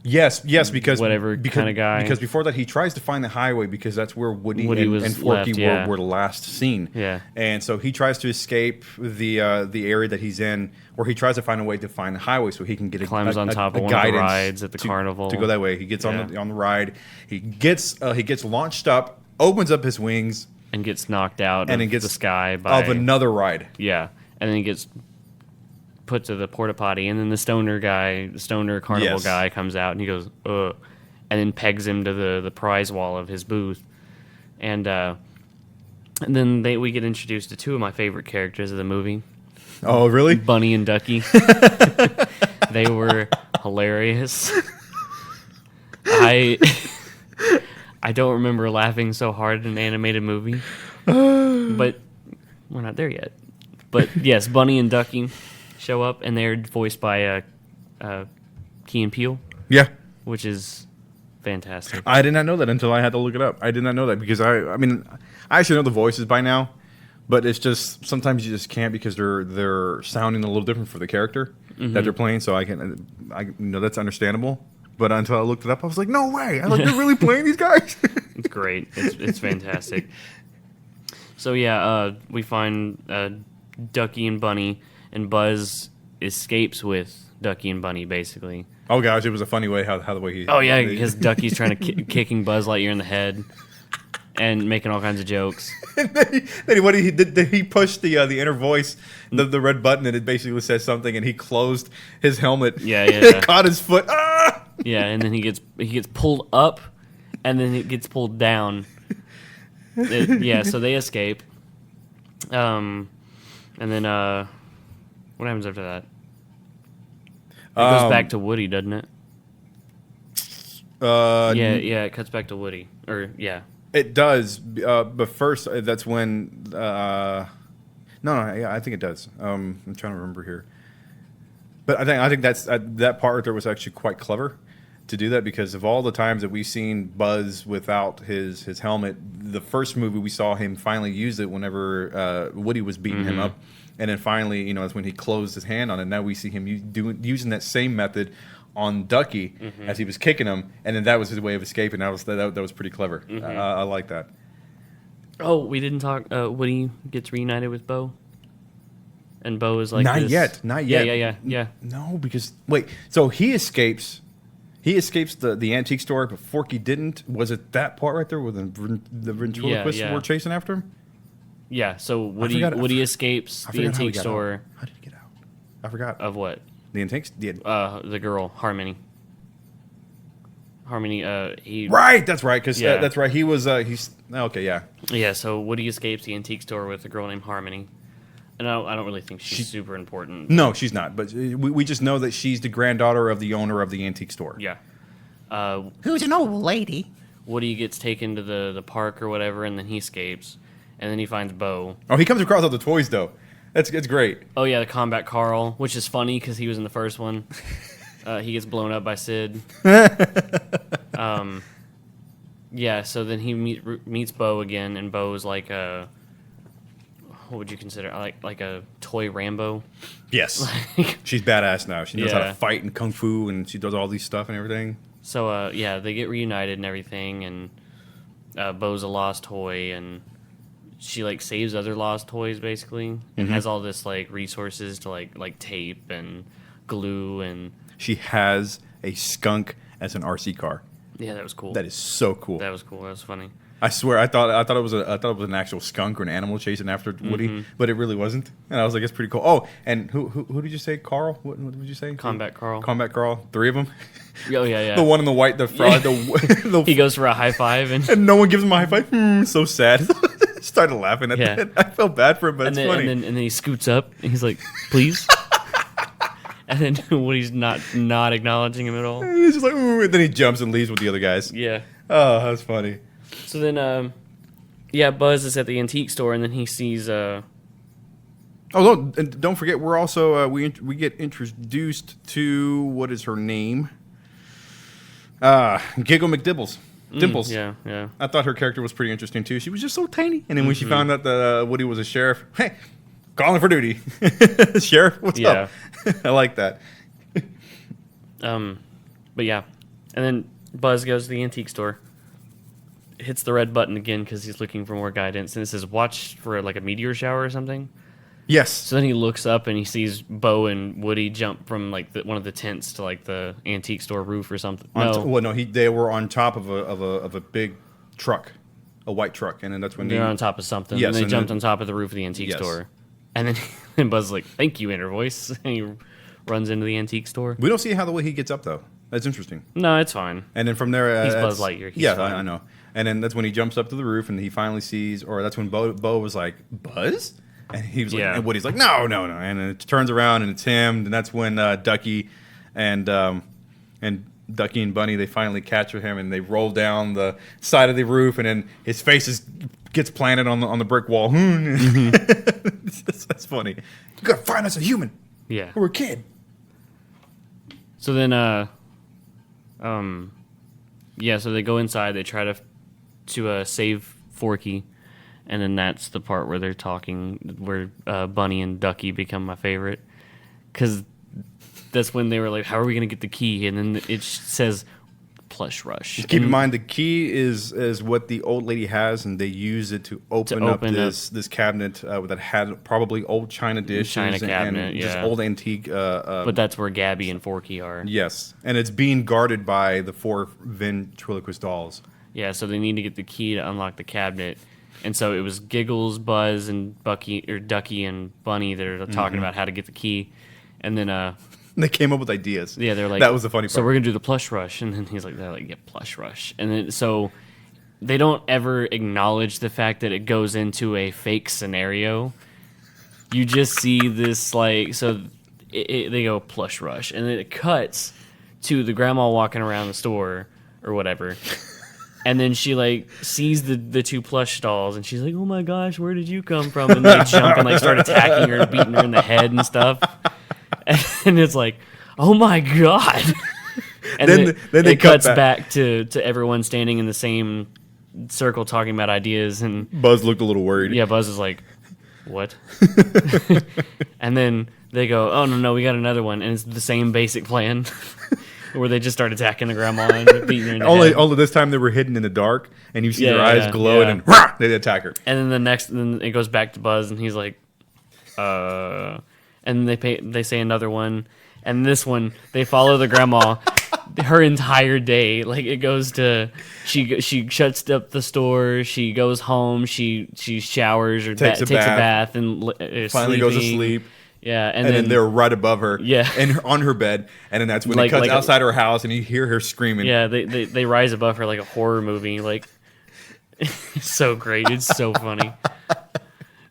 Yes, because Whatever kinda guy. Because before that, he tries to find the highway because that's where Woody was and Forky left, were last seen. Yeah. And so he tries to escape the area that he's in, or he tries to find a way to find the highway so he can get Climbs on top of one of the rides at the carnival to go that way. He gets on the ride. He gets launched up, opens up his wings, and gets knocked out and of it gets the sky by of another ride. Yeah, and then he gets put to the porta potty, and then the stoner carnival Yes. guy comes out, and he goes, ugh, and then pegs him to the prize wall of his booth, and then we get introduced to two of my favorite characters of the movie, Oh, really? Bunny and Ducky. They were hilarious. I don't remember laughing so hard in an animated movie, but we're not there yet. But yes, Bunny and Ducky show up, and they're voiced by Key and Peele, Yeah. which is fantastic. I did not know that until I had to look it up. I did not know that because I mean, I actually know the voices by now, but it's just sometimes you just can't because they're sounding a little different for the character that they're playing. So I that's understandable. But until I looked it up, I was like, no way! They're really playing these guys. It's great. It's fantastic. So yeah, we find Ducky and Bunny, and Buzz escapes with Ducky and Bunny basically. Oh gosh, it was a funny way how the way he. Oh yeah, because Ducky's trying to kicking Buzz Lightyear in the head and making all kinds of jokes. What he did? He pushed the inner voice, the red button, and it basically says something, and he closed his helmet. Yeah. It caught his foot. Ah! Yeah, and then he gets pulled up, and then it gets pulled down. So they escape. And then what happens after that? It goes back to Woody, doesn't it? Yeah, it cuts back to Woody. It does, but first that's when. No, I think it does. I'm trying to remember here, but I think that's that part right there was actually quite clever to do that because of all the times that we've seen Buzz without his helmet. The first movie we saw him finally use it whenever Woody was beating him up, and then finally, that's when he closed his hand on it. Now we see him using that same method on Ducky as he was kicking him, and then that was his way of escaping. That was pretty clever. I like that. Oh, we didn't talk. Woody gets reunited with Bo, and Bo is like not this. yet. Yeah. No, because wait, so he escapes. He escapes the antique store, but Forky didn't. Was it that part right there where the ventriloquists were chasing after him? Yeah. So Woody escapes the antique store. How did he get out? I forgot. Of what? The antiques? The girl, Harmony. Right, that's right, because that's right. He was, okay, yeah. Yeah, so Woody escapes the antique store with a girl named Harmony. And I don't really think she's super important. No, she's not, but we just know that she's the granddaughter of the owner of the antique store. Yeah. Who's an old lady? Woody gets taken to the park or whatever, and then he escapes. And then he finds Bo. Oh, he comes across all the toys, though. It's great. Oh, yeah, the Combat Carl, which is funny because he was in the first one. He gets blown up by Sid. Yeah, so then he meets Bo again, and Bo's like a... What would you consider? Like a toy Rambo? Yes. She's badass now. She knows how to fight and kung fu, and she does all these stuff and everything. So, they get reunited and everything, and Bo's a lost toy, and... She saves other lost toys basically, and has all this resources to like tape and glue, and she has a skunk as an RC car. Yeah, that was cool. That is so cool. That was cool. That was funny. I swear, I thought it was an actual skunk or an animal chasing after Woody, but it really wasn't. And I was like, it's pretty cool. Oh, and who did you say? Carl? What did you say? Combat Carl. Combat Carl. 3 of them. Oh yeah. The one in the white, the frog. He goes for a high five, and no one gives him a high five. So sad. Started laughing at that. I felt bad for him, but it's funny. And then he scoots up, and he's like, "Please." And then Woody's not acknowledging him at all. And he's just like, ooh, and then he jumps and leaves with the other guys. Yeah. Oh, that's funny. So then, Buzz is at the antique store, and then he sees. Oh, and don't forget, we're also we get introduced to what is her name? Giggle McDibbles. Dimples. Yeah. I thought her character was pretty interesting too. She was just so tiny, and then when she found out that Woody was a sheriff, hey, calling for duty, sheriff, what's up? I like that. But yeah, and then Buzz goes to the antique store, hits the red button again because he's looking for more guidance, and it says watch for a meteor shower or something. Yes. So then he looks up and he sees Bo and Woody jump from one of the tents to the antique store roof or something. They were on top of a big truck, a white truck, and then that's when they're on top of something. Yes, and they jumped on top of the roof of the antique store, and then Buzz's like, "Thank you, inner voice," and he runs into the antique store. We don't see how the way he gets up though. That's interesting. No, it's fine. And then from there, he's Buzz Lightyear. He's fine. I know. And then that's when he jumps up to the roof and he finally sees, or that's when Bo was like, "Buzz." And he was like, and Woody's like, no. And then it turns around and it's him. And that's when Ducky and Ducky and Bunny, they finally capture him and they roll down the side of the roof. And then his face is gets planted on the brick wall. That's funny. You gotta find us a human. Yeah. We're a kid. So then, so they go inside. They try to save Forky, and then that's the part where they're talking, where Bunny and Ducky become my favorite, because that's when they were like, "How are we gonna get the key?" And then it says plush rush. Keep in mind, the key is what the old lady has, and they use it to open up this cabinet that had probably old china dishes and just old antique. But that's where Gabby and Forky are. Yes, and it's being guarded by the 4 ventriloquist dolls. Yeah, so they need to get the key to unlock the cabinet. And so it was Giggles, Buzz, and Ducky and Bunny that are talking about how to get the key. And then they came up with ideas. Yeah, they're like, that was the funny part. So we're gonna do the plush rush, and then they're like, yeah, plush rush, and then so they don't ever acknowledge the fact that it goes into a fake scenario. You just see this they go plush rush, and then it cuts to the grandma walking around the store or whatever, and then she sees the 2 plush dolls, and she's like, oh my gosh, where did you come from? And they jump and start attacking her and beating her in the head and stuff. And it's like, oh my god! And then it cuts back to everyone standing in the same circle talking about ideas. And Buzz looked a little worried. Yeah, Buzz is like, what? And then they go, oh no, we got another one, and it's the same basic plan where they just start attacking the grandma and beating her in the head. Only this time they were hidden in the dark, and you see their eyes glow, and then they attack her. And then then it goes back to Buzz, and he's like, and they say another one, and this one they follow the grandma her entire day. It goes to she shuts up the store, she goes home, she showers or takes a bath and finally goes to sleep. Yeah, and then they're right above her. Yeah, and on her bed, and then that's when it cuts outside her house, and you hear her screaming. Yeah, they rise above her like a horror movie. It's so great. It's so funny.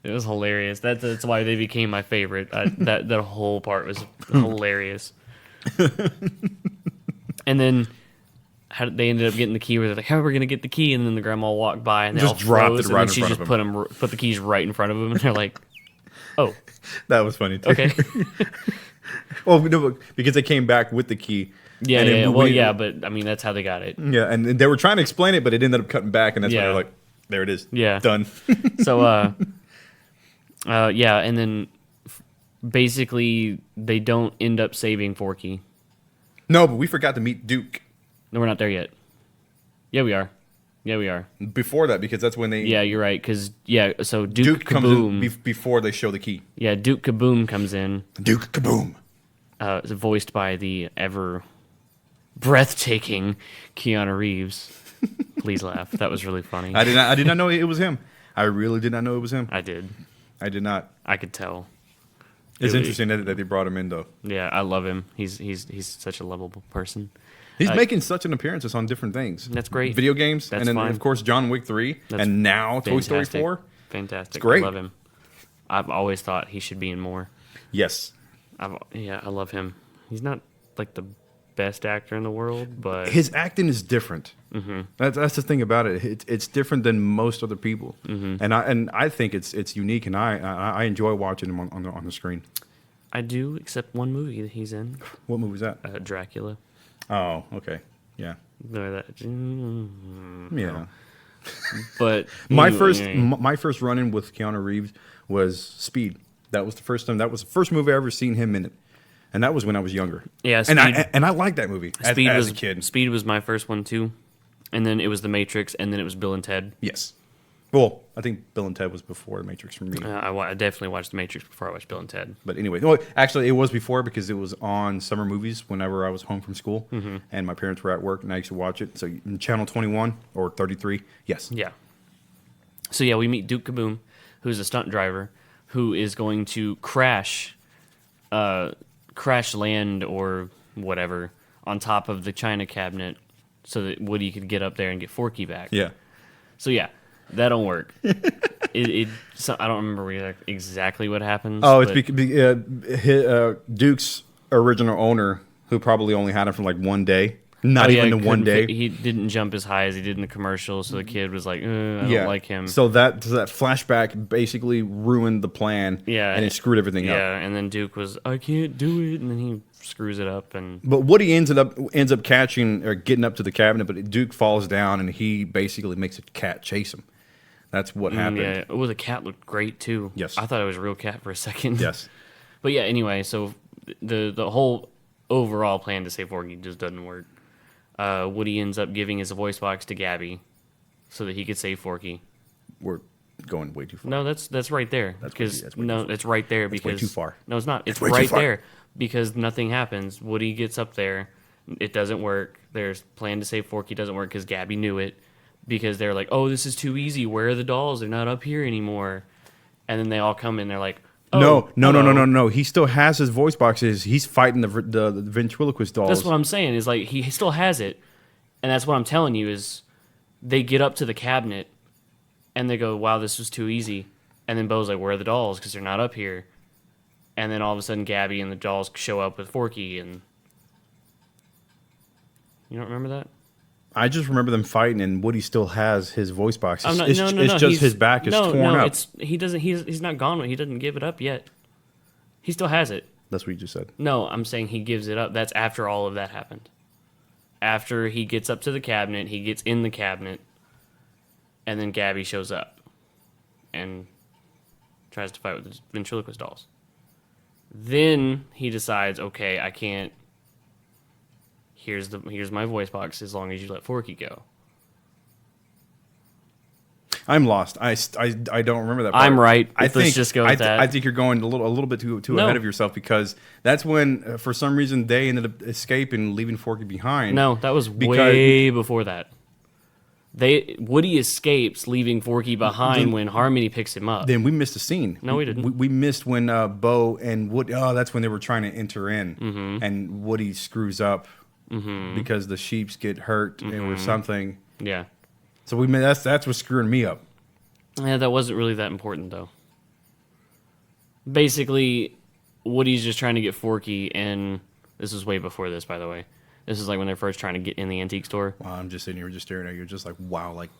It was hilarious. That's why they became my favorite. That whole part was hilarious. And then they ended up getting the key. Where they're like, "How are we gonna get the key?" And then the grandma walked by and they just all dropped froze, it right and in she front just of them. put the keys right in front of them, and they're like, "Oh, that was funny too." Okay. Well, no, because they came back with the key. Yeah. Well, yeah, but I mean that's how they got it. Yeah, and they were trying to explain it, but it ended up cutting back, and that's why they're like, "There it is." Yeah, done. So, and then basically they don't end up saving Forky. No, but we forgot to meet Duke. No, we're not there yet. Yeah, we are. Before that, because that's when they... Yeah, you're right, because, so Duke Kaboom... comes in before they show the key. Yeah, Duke Kaboom comes in. Duke Kaboom. Voiced by the ever breathtaking Keanu Reeves. Please laugh. That was really funny. I did not know it was him. I really did not know it was him. I did. I did not. I could tell. It's interesting that they brought him in, though. Yeah, I love him. He's such a lovable person. He's making such an appearances on different things. That's great. Video games, That's and then fine. of course John Wick 3, and now Toy Story 4. Fantastic. It's great. I love him. I've always thought he should be in more. Yes. I love him. He's not the best actor in the world, but his acting is different. Mm-hmm. That's the thing about it. It's different than most other people, and I think it's unique, and I enjoy watching him on the screen. I do, except one movie that he's in. What movie was that? Dracula. Oh, okay, yeah. Yeah. But my first run-in with Keanu Reeves was Speed. That was the first time. That was the first movie I ever seen him in it, and that was when I was younger. Yeah, Speed, and I liked that movie as a kid. Speed was my first one too, and then it was The Matrix, and then it was Bill and Ted. Yes. Well, I think Bill and Ted was before The Matrix for me. I definitely watched The Matrix before I watched Bill and Ted. But anyway, well, actually, it was before because it was on summer movies whenever I was home from school, and my parents were at work, and I used to watch it. So in Channel 21 or 33, yes. Yeah. So yeah, we meet Duke Kaboom, who's a stunt driver, who is going to crash land or whatever on top of the china cabinet so that Woody could get up there and get Forky back. Yeah. So yeah. That don't work. So I don't remember exactly what happens. Oh, it's Duke's original owner, who probably only had him for 1 day, Not even in one day. He didn't jump as high as he did in the commercial, so the kid was like, I don't like him. So that flashback basically ruined the plan. Yeah, and it screwed everything up. Yeah, and then Duke was, I can't do it, and then he screws it up. But Woody ends up catching or getting up to the cabinet, but Duke falls down, and he basically makes a cat chase him. That's what happened. Yeah, the cat looked great too. Yes, I thought it was a real cat for a second. Yes, but yeah. Anyway, so the whole overall plan to save Forky just doesn't work. Woody ends up giving his voice box to Gabby so that he could save Forky. We're going way too far. No, that's right there. It's right there because way too far. No, it's not. It's right there because nothing happens. Woody gets up there, it doesn't work. Their plan to save Forky doesn't work because Gabby knew it. Because they're like, oh, this is too easy. Where are the dolls? They're not up here anymore. And then they all come in. They're like, oh, no. He still has his voice boxes. He's fighting the ventriloquist dolls. That's what I'm saying. Is like he still has it, and that's what I'm telling you. Is they get up to the cabinet, and they go, wow, this was too easy. And then Bo's like, where are the dolls? Because they're not up here. And then all of a sudden, Gabby and the dolls show up with Forky, and you don't remember that? I just remember them fighting, and Woody still has his voice box. No. It's just his back is torn up. He doesn't. He's not gone. He doesn't give it up yet. He still has it. That's what you just said. No, I'm saying he gives it up. That's after all of that happened. After he gets up to the cabinet, he gets in the cabinet, and then Gabby shows up and tries to fight with the ventriloquist dolls. Then he decides, okay, I can't. Here's my voice box as long as you let Forky go. I'm lost. I don't remember that part. I'm right. Let's just go with that. I think you're going a little bit too ahead of yourself because that's when, for some reason, they ended up escaping, leaving Forky behind. No, that was way before that. Woody escapes, leaving Forky behind when Harmony picks him up. Then we missed a scene. No, we didn't. We missed when Bo and Woody. Oh, that's when they were trying to enter in, and Woody screws up because the sheeps get hurt or something. Yeah. So that's what's screwing me up. Yeah, that wasn't really that important though. Basically, Woody's just trying to get Forky, and this is way before this, by the way. This is like when they're first trying to get in the antique store. Wow, I'm just sitting here, just staring at you, just like, wow, like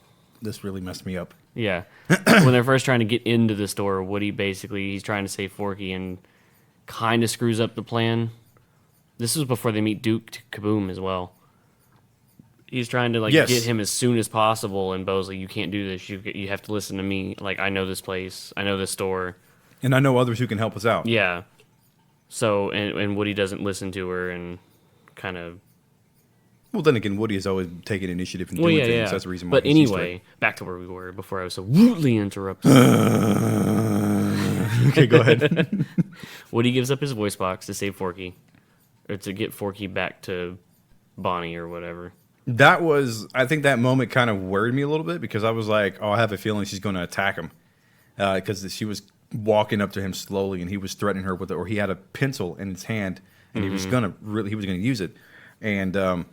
this really messed me up. Yeah, when they're first trying to get into the store, Woody he's trying to save Forky and kind of screws up the plan. This is before they meet Duke Kaboom as well. He's trying to get him as soon as possible, and Bo's like, "You can't do this. You have to listen to me. Like, I know this place. I know this store, and I know others who can help us out." Yeah. So and Woody doesn't listen to her and kind of. Well, then again, Woody has always taken initiative in doing things. Yeah. That's the reason why. But anyway, back to where we were before I was so rudely interrupted. Okay, go ahead. Woody gives up his voice box to save Forky, or to get Forky back to Bonnie or whatever. I think that moment kind of worried me a little bit because I was like, oh, I have a feeling she's going to attack him because she was walking up to him slowly and he was threatening her with it, or he had a pencil in his hand and he was going to use it. And, but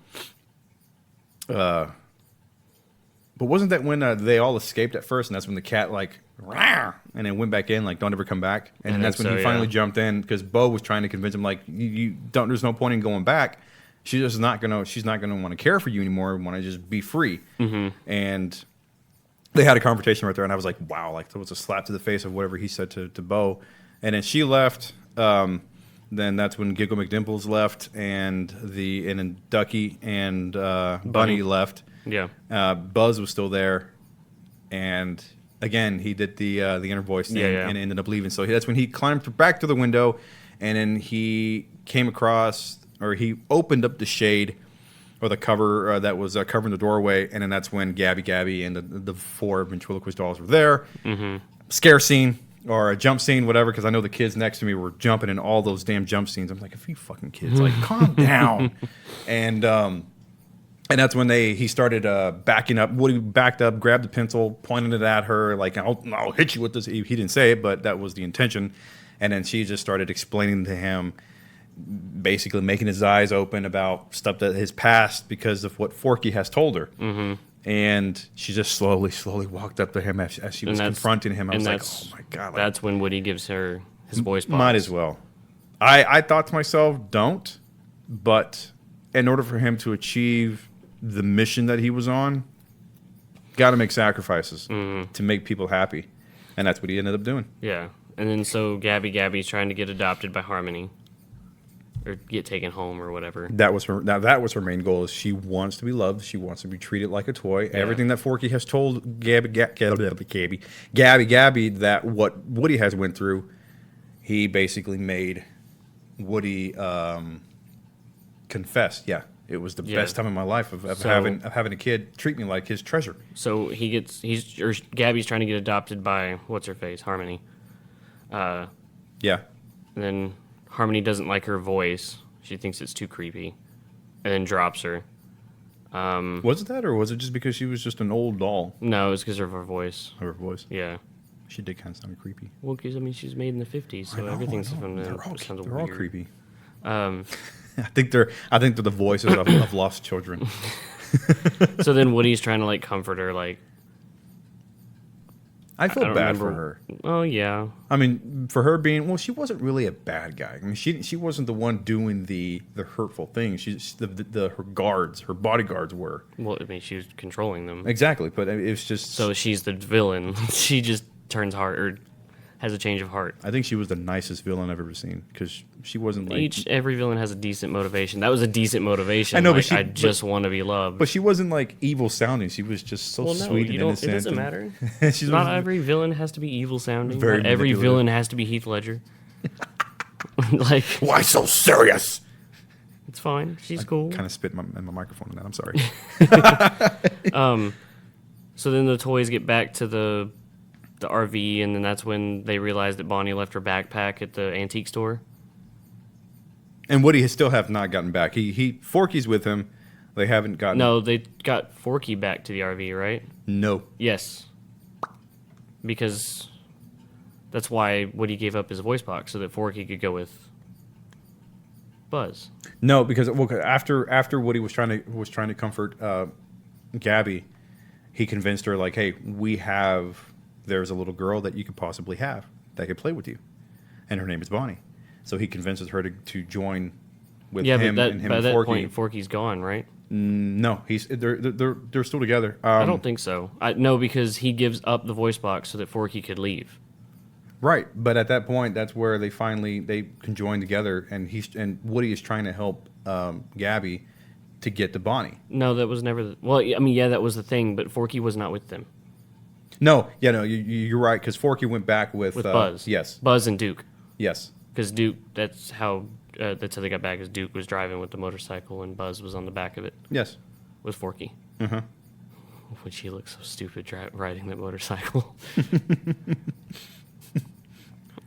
wasn't that when they all escaped at first, and that's when the cat rawr, and then went back in, don't ever come back, and then that's when he finally jumped in because Bo was trying to convince him you don't. There's no point in going back. She's not gonna want to care for you anymore. Want to just be free. And they had a conversation right there, and I was like, wow, there was a slap to the face of whatever he said to Bo, and then she left. Then that's when Giggle McDimples left, and then Ducky and Bunny left. Yeah. Buzz was still there, and again he did the inner voice thing and ended up leaving. So that's when he climbed back to the window, and then he came across, or he opened up the shade or the cover that was covering the doorway, and then that's when Gabby and the four ventriloquist dolls were there. Scare scene. Or a jump scene, whatever, because I know the kids next to me were jumping in all those damn jump scenes. I'm like, if you fucking kids, calm down. And that's when he started backing up. Woody backed up, grabbed the pencil, pointed it at her, I'll hit you with this. He didn't say it, but that was the intention. And then she just started explaining to him, basically making his eyes open about stuff that his past because of what Forky has told her. And she just slowly walked up to him as she was confronting him. I was like, oh, my God. That's when Woody gives her his voice box. Might as well. I thought to myself, don't. But in order for him to achieve the mission that he was on, got to make sacrifices to make people happy, and that's what he ended up doing. Yeah. And then so Gabby's trying to get adopted by Harmony, or get taken home or whatever. That was her. Now that was her main goal. Is she wants to be loved. She wants to be treated like a toy. Yeah. Everything that Forky has told Gabby, that what Woody has went through, he basically made Woody confess. Yeah, it was the best time of my life of having a kid treat me like his treasure. So Gabby's trying to get adopted by what's her face, Harmony. Yeah. And then Harmony doesn't like her voice. She thinks it's too creepy, and then drops her. Was it that, or was it just because she was just an old doll? No, it's because of her voice. Her voice. Yeah. She did kind of sound creepy. Well, because she's made in the 50s, so everything's from the. They're all creepy. Um, I think they're the voices of lost children. So then Woody's trying to comfort her, I feel don't bad remember. for her. Oh yeah. I mean, for her being she wasn't really a bad guy. I mean, she wasn't the one doing the hurtful things. Her bodyguards were. Well, I mean, she was controlling them. Exactly, but it was just. So she's the villain. She just turns heart or has a change of heart. I think she was the nicest villain I've ever seen because she wasn't Every villain has a decent motivation. That was a decent motivation. I know, but I just want to be loved. But she wasn't evil sounding. She was just so sweet and innocent. It doesn't matter. She's Not every villain has to be evil sounding. Very Not every manipulative. villain has to be Heath Ledger. Why so serious? It's fine. She's cool. Kind of spit in my microphone on that. I'm sorry. So then the toys get back to the RV, and then that's when they realize that Bonnie left her backpack at the antique store. And Woody still have not gotten back. Forky's with him. They haven't gotten. No, they got Forky back to the RV, right? No. Yes. Because that's why Woody gave up his voice box so that Forky could go with Buzz. No, because after Woody was trying to comfort Gabby, he convinced her hey, there's a little girl that you could possibly have that could play with you, and her name is Bonnie. So he convinces her to join with him and by that Forky. point, Forky's gone, right? No, they're still together. I don't think so. No, because he gives up the voice box so that Forky could leave. Right, but at that point, that's where they can join together, and Woody is trying to help Gabby to get to Bonnie. No, that was never. That was the thing, but Forky was not with them. No, you're right, because Forky went back with Buzz. Yes, Buzz and Duke. yes. Because Duke, that's how they got back. Is Duke was driving with the motorcycle and Buzz was on the back of it. Yes. With Forky. Uh-huh. Which he looks so stupid riding that motorcycle.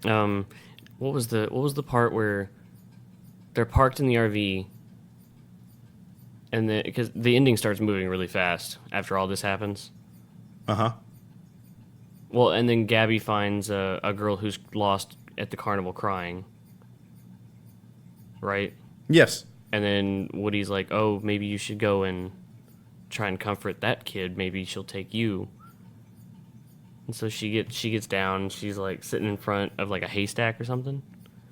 What was the part where they're parked in the RV, and then because the ending starts moving really fast after all this happens. Uh-huh. Well, and then Gabby finds a girl who's lost at the carnival crying. Right? Yes. And then Woody's like, oh, maybe you should go and try and comfort that kid. Maybe she'll take you. And so she gets down. She's sitting in front of a haystack or something.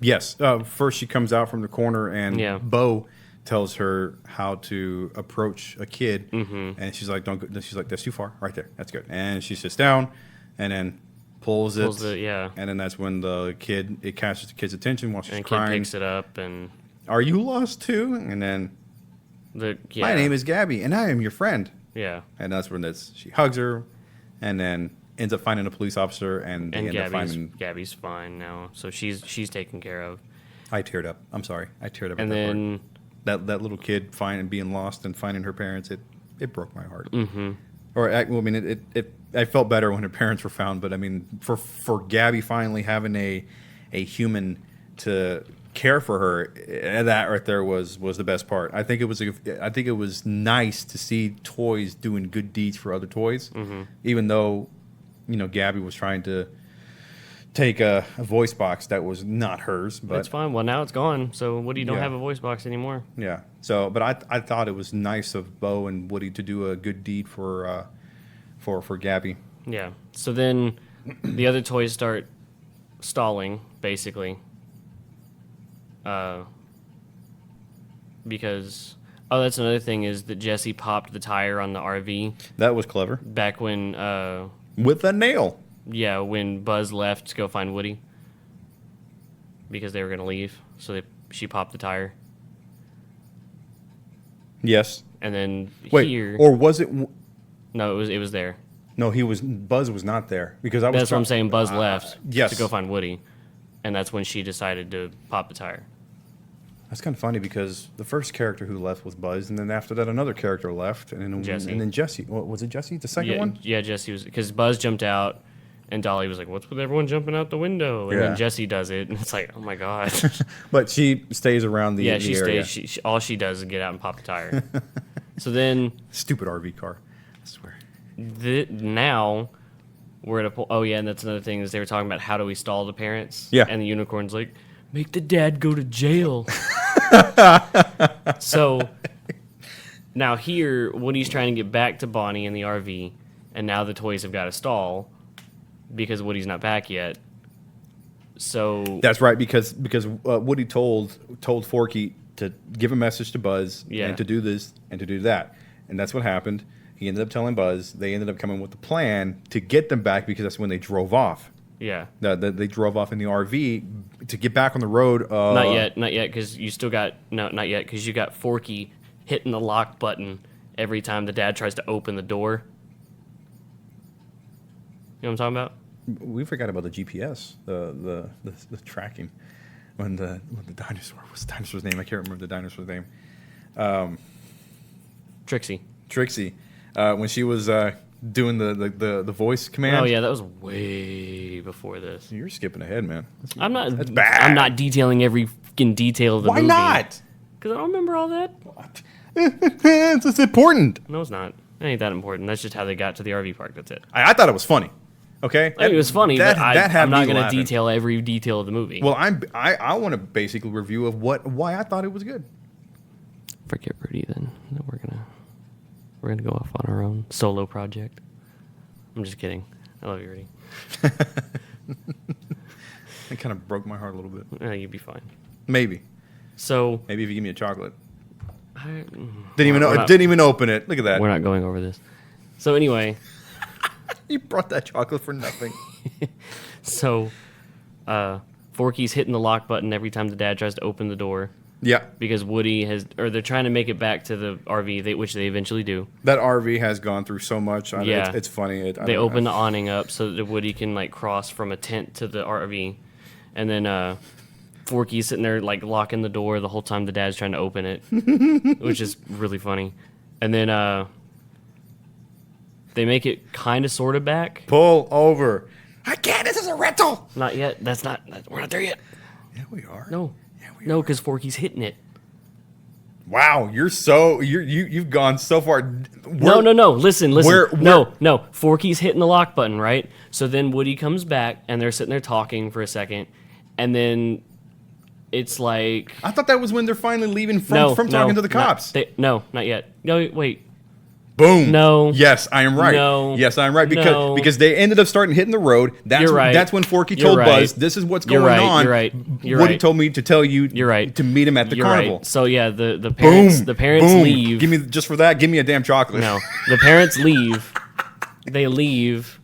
Yes. First, she comes out from the corner, and Bo tells her how to approach a kid, and she's like, "Don't go." She's like, "That's too far. Right there. That's good." And she sits down, and then pulls it. And then that's when it catches the kid's attention while she's and crying. Kid picks it up and. Are you lost too? And then. My name is Gabby, and I am your friend. Yeah. And that's when she hugs her, and then ends up finding a police officer, and they end up finding. Gabby's fine now, so she's taken care of. I teared up. I'm sorry. I teared up. And at then that little kid being lost and finding her parents, it broke my heart. Mm-hmm. I felt better when her parents were found, but I mean, for Gabby finally having a human to care for her, that right there was the best part. I think it was nice to see toys doing good deeds for other toys, even though Gabby was trying to take a voice box that was not hers. But that's fine. Well, now it's gone, so Woody don't have a voice box anymore. Yeah. So, but I thought it was nice of Bo and Woody to do a good deed for Gabby. Yeah. So then the other toys start stalling, basically. Because Oh, that's another thing is that Jesse popped the tire on the RV That was clever. back when, With a nail. when Buzz left to go find Woody because they were gonna leave. So she popped the tire, Yes. and then Wait, here, or was it? no, it was there. No, Buzz was not there because I was. That's what I'm saying. Buzz left yes. to go find Woody, and that's when she decided to pop the tire. That's kind of funny because the first character who left was Buzz, and then after that, another character left, and then Jesse. What, was it Jesse? The second one? Yeah, Jesse was because Buzz jumped out, and Dolly was like, "What's with everyone jumping out the window?" And Yeah. then Jesse does it, and it's like, "Oh my god!" But she stays around the she area. stays. All she does is get out and pop the tire. So then, Stupid RV car. I swear. now we're at a point. Oh yeah, and that's another thing is they were talking about how do we stall the parents? Yeah. And the unicorn's like, make the dad go to jail. So now here, Woody's trying to get back to Bonnie in the RV, and now the toys have got to stall because Woody's not back yet. So That's right because Woody told Forky to give a message to Buzz Yeah. and to do this and to do that, and that's what happened. He ended up telling Buzz. They ended up coming with a plan to get them back because that's when they drove off. yeah, They drove off in the RV to get back on the road. not yet, because you still got not yet because you got Forky hitting the lock button every time the dad tries to open the door. You know what I'm talking about? We forgot about the GPS, the tracking. When the dinosaur, what's the dinosaur's name? I can't remember the dinosaur's name. Trixie. Trixie, when she was doing the voice command. Oh yeah, that was way before this. You're skipping ahead, man. I'm not. That's bad. I'm not detailing every fucking detail of the Why movie. not? Because I don't remember all that. It's important. No, it's not. It ain't that important. That's just how they got to the RV park. That's it. I thought it was funny. Okay, I mean, it was funny, That but had I'm not me going to laughing. detail every detail of the movie. Well, I want a basically review of why I thought it was good. Forget Rudy then. We're gonna go off on our own solo project. I'm just kidding. I love you, Rudy. It kind of broke my heart a little bit. You'd be fine. Maybe So if you give me a chocolate. I, Didn't even open it. Look at that. we're not going over this. So anyway, You brought that chocolate for nothing. so Forky's hitting the lock button every time the dad tries to open the door. Yeah, Because Woody they're trying to make it back to the RV, which they eventually do. that RV has gone through so much. Yeah. It's funny. They open the awning up so that Woody can like cross from a tent to the RV, and then Forky's sitting there like locking the door the whole time the dad's trying to open it, which is really funny. And then they make it kind of sort of back. pull over. I can't. This is a rental. Not yet. We're not there yet. Yeah, we are. No. Yeah, we No, are. because Forky's hitting it. Wow, you've gone so far. No. Listen. We're- No. Forky's hitting the lock button, right? So then Woody comes back, and they're sitting there talking for a second, and then it's like I thought that was when they're finally leaving from talking to the cops. Not yet. No, wait. Boom. No. Yes, I am right. No. Yes, I'm right No. because they ended up starting hitting the road. You're right. That's when Forky You're told right. Buzz, "This is what's You're going right. on." You're right. You're Woody right. told me to tell you. You're right. To meet him at the You're carnival. right. So yeah, the Boom. parents Boom. leave. Give me just for that. Give me a damn chocolate. No, the parents leave. They leave,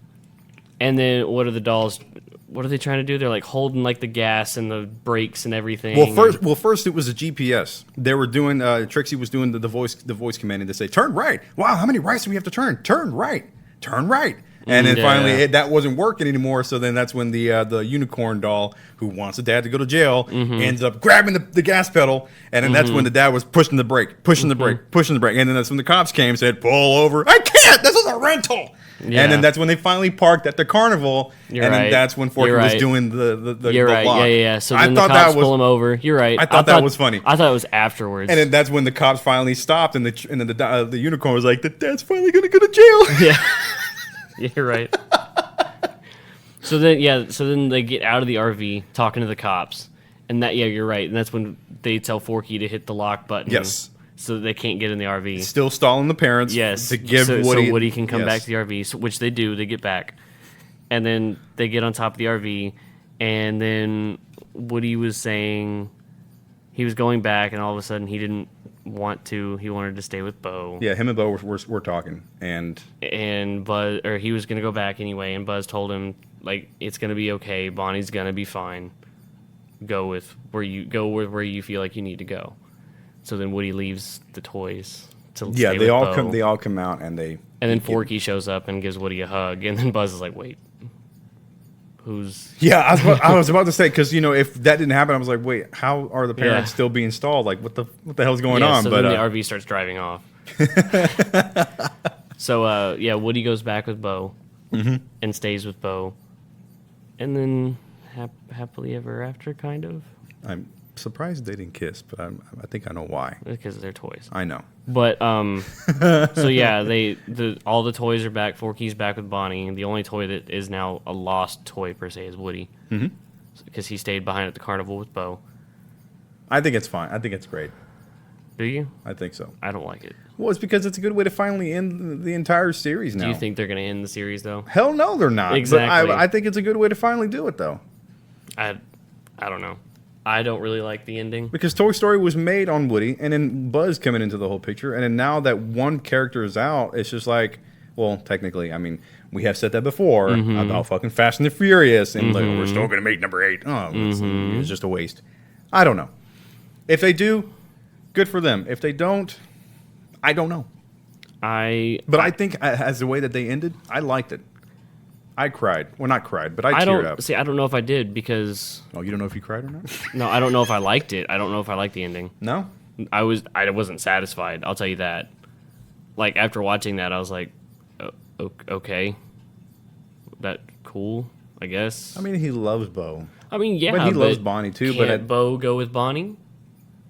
and then what are the dolls? What are they trying to do? They're like holding like the gas and the brakes and everything. Well, first it was a GPS. They were doing. Trixie was doing the voice commanding to say, "Turn right." Wow, how many rights do we have to turn? Turn right. Turn right. And then Yeah. finally, that wasn't working anymore. So then that's when the unicorn doll, who wants the dad to go to jail, ends up grabbing the gas pedal. And then that's when the dad was pushing the brake, pushing the brake. And then that's when the cops came and said, "Pull over." I can't. This is a rental. Yeah. And then that's when they finally parked at the carnival. You're and then right. that's when Forky You're was right. doing the You're right. lock. Yeah. So I then the thought cops that was pull him over. You're right. I thought that was funny. I thought it was afterwards. And then that's when the cops finally stopped, and then the unicorn was like, "The dad's finally gonna go to jail." Yeah. You're right. So then they get out of the RV talking to the cops. And you're right. And that's when they tell Forky to hit the lock button. Yes. So that they can't get in the RV. Still stalling the parents. Yes. To give so Woody. Woody can come yes. back to the RV, which they do. They get back. And then they get on top of the RV. And then Woody was saying he was going back, and all of a sudden he didn't want to. He wanted to stay with Bo. Yeah, him and Bo were talking, and Buzz, or he was gonna go back anyway. And Buzz told him like it's gonna be okay. Bonnie's gonna be fine. Go with where you feel like you need to go. So then Woody leaves the toys to yeah, stay they with all Bo. come. They all come out, and they. And then Forky shows up and gives Woody a hug, and then Buzz is like, "Wait, who's?" Yeah, I was about to say because if that didn't happen, I was like, wait, how are the parents still being stalled? Like, what the hell's going on? So But then the RV starts driving off. So Woody goes back with Bo and stays with Bo, and then happily ever after, kind of. I'm surprised they didn't kiss, but I think I know why. Because they're toys. I know. But so yeah, all the toys are back. Forky's back with Bonnie, and the only toy that is now a lost toy per se is Woody, because he stayed behind at the carnival with Bo. I think it's fine. I think it's great. Do you? I think so. I don't like it. Well, it's because it's a good way to finally end the entire series now. Do you think they're going to end the series though? Hell no, they're not. Exactly. But I think it's a good way to finally do it, though. I don't know. I don't really like the ending. Because Toy Story was made on Woody, and then Buzz coming into the whole picture, and then now that one character is out, it's just like, well, technically, I mean, we have said that before about fucking Fast and the Furious, and like, we're still going to make number 8. Oh, it's just a waste. I don't know. If they do, good for them. If they don't, I don't know. But I think as the way that they ended, I liked it. I cried. Well, not cried, but I teared up. See, I don't know if I did because... Oh, you don't know if you cried or not? No, I don't know if I liked it. I don't know if I liked the ending. No? I wasn't satisfied. I'll tell you that. Like, after watching that, I was like, okay. That cool, I guess. I mean, he loves Bo. I mean, yeah, But he loves Bonnie, too. Can't Bo go with Bonnie?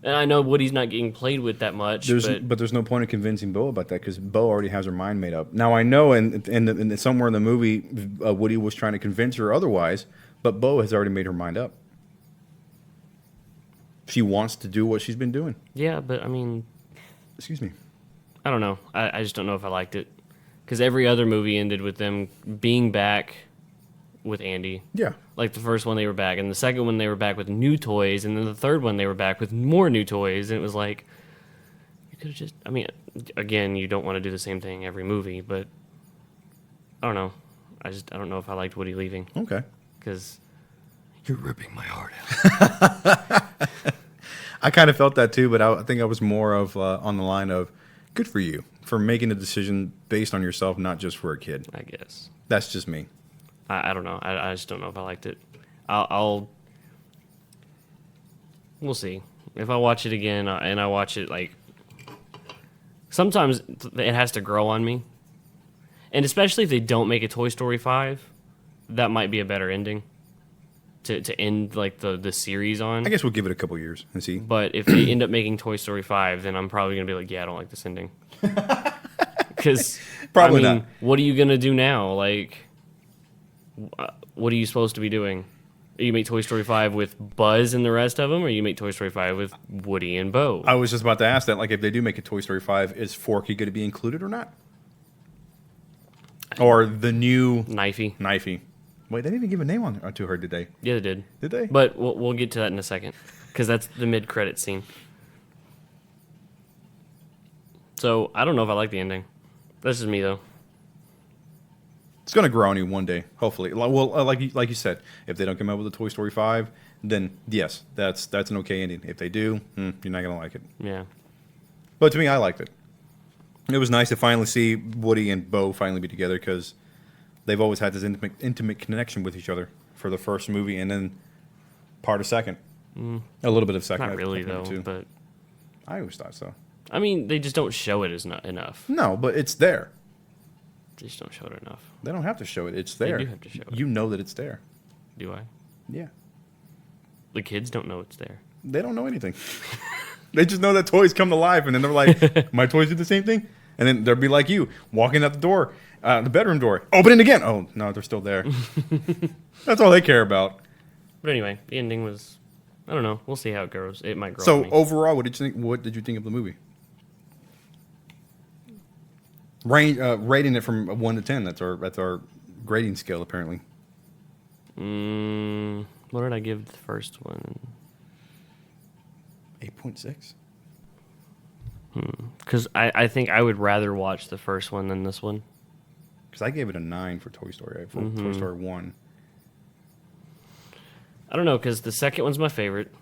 And I know Woody's not getting played with that much. But there's no point in convincing Bo about that because Bo already has her mind made up. Now, I know in somewhere in the movie, Woody was trying to convince her otherwise, but Bo has already made her mind up. She wants to do what she's been doing. Yeah, but I mean... Excuse me. I don't know. I just don't know if I liked it. Because every other movie ended with them being back with Andy. Yeah. Like the first one they were back, and the second one they were back with new toys, and then the third one they were back with more new toys, and it was like, you could have just... I mean, again, you don't want to do the same thing every movie, but I don't know. I don't know if I liked Woody leaving. Okay. Because you're ripping my heart out. I kind of felt that too, but I think I was more of on the line of, good for you for making a decision based on yourself, not just for a kid. I guess. That's just me. I don't know. I just don't know if I liked it. We'll see. If I watch it again and I watch it, like, sometimes it has to grow on me. And especially if they don't make a Toy Story 5, that might be a better ending to end, like, the series on. I guess we'll give it a couple years and see. But if they end up making Toy Story 5, then I'm probably going to be like, yeah, I don't like this ending. Because, Probably I mean, not. what are you going to do now? Like... what are you supposed to be doing? You make Toy Story 5 with Buzz and the rest of them, or you make Toy Story 5 with Woody and Bo? I was just about to ask that. Like, if they do make a Toy Story 5, is Forky going to be included or not? Or the new Knifey. Knifey? Wait, they didn't even give a name to her, did they? Yeah, they did. Did they? But we'll get to that in a second, because that's the mid-credit scene. So, I don't know if I like the ending. That's just me, though. It's going to grow on you one day, hopefully. Well, like you said, if they don't come out with a Toy Story 5, then yes, that's an okay ending. If they do, you're not going to like it. Yeah. But to me, I liked it. It was nice to finally see Woody and Bo finally be together because they've always had this intimate connection with each other for the first movie and then part of second. A little bit of second. Not really, maybe though, two. but... I always thought so. I mean, they just don't show it as enough. No, but it's there. They just don't show it enough. They don't have to show it. It's They there. do have to show it. You know that it's there. Do I? Yeah. The kids don't know it's there. They don't know anything. They just know that toys come to life, and then they're like, my toys do the same thing? And then they'll be like you, walking out the door, the bedroom door, open it again. Oh, no, they're still there. That's all they care about. But anyway, the ending was... I don't know. We'll see how it goes. It might grow on So me. overall, what did you think of the movie? Rating it from 1 to 10. That's our grading scale, apparently. What did I give the first one? 8.6. Because I think I would rather watch the first one than this one. Because I gave it a 9 for Toy Story. For Toy Story 1. I don't know, because the second one's my favorite.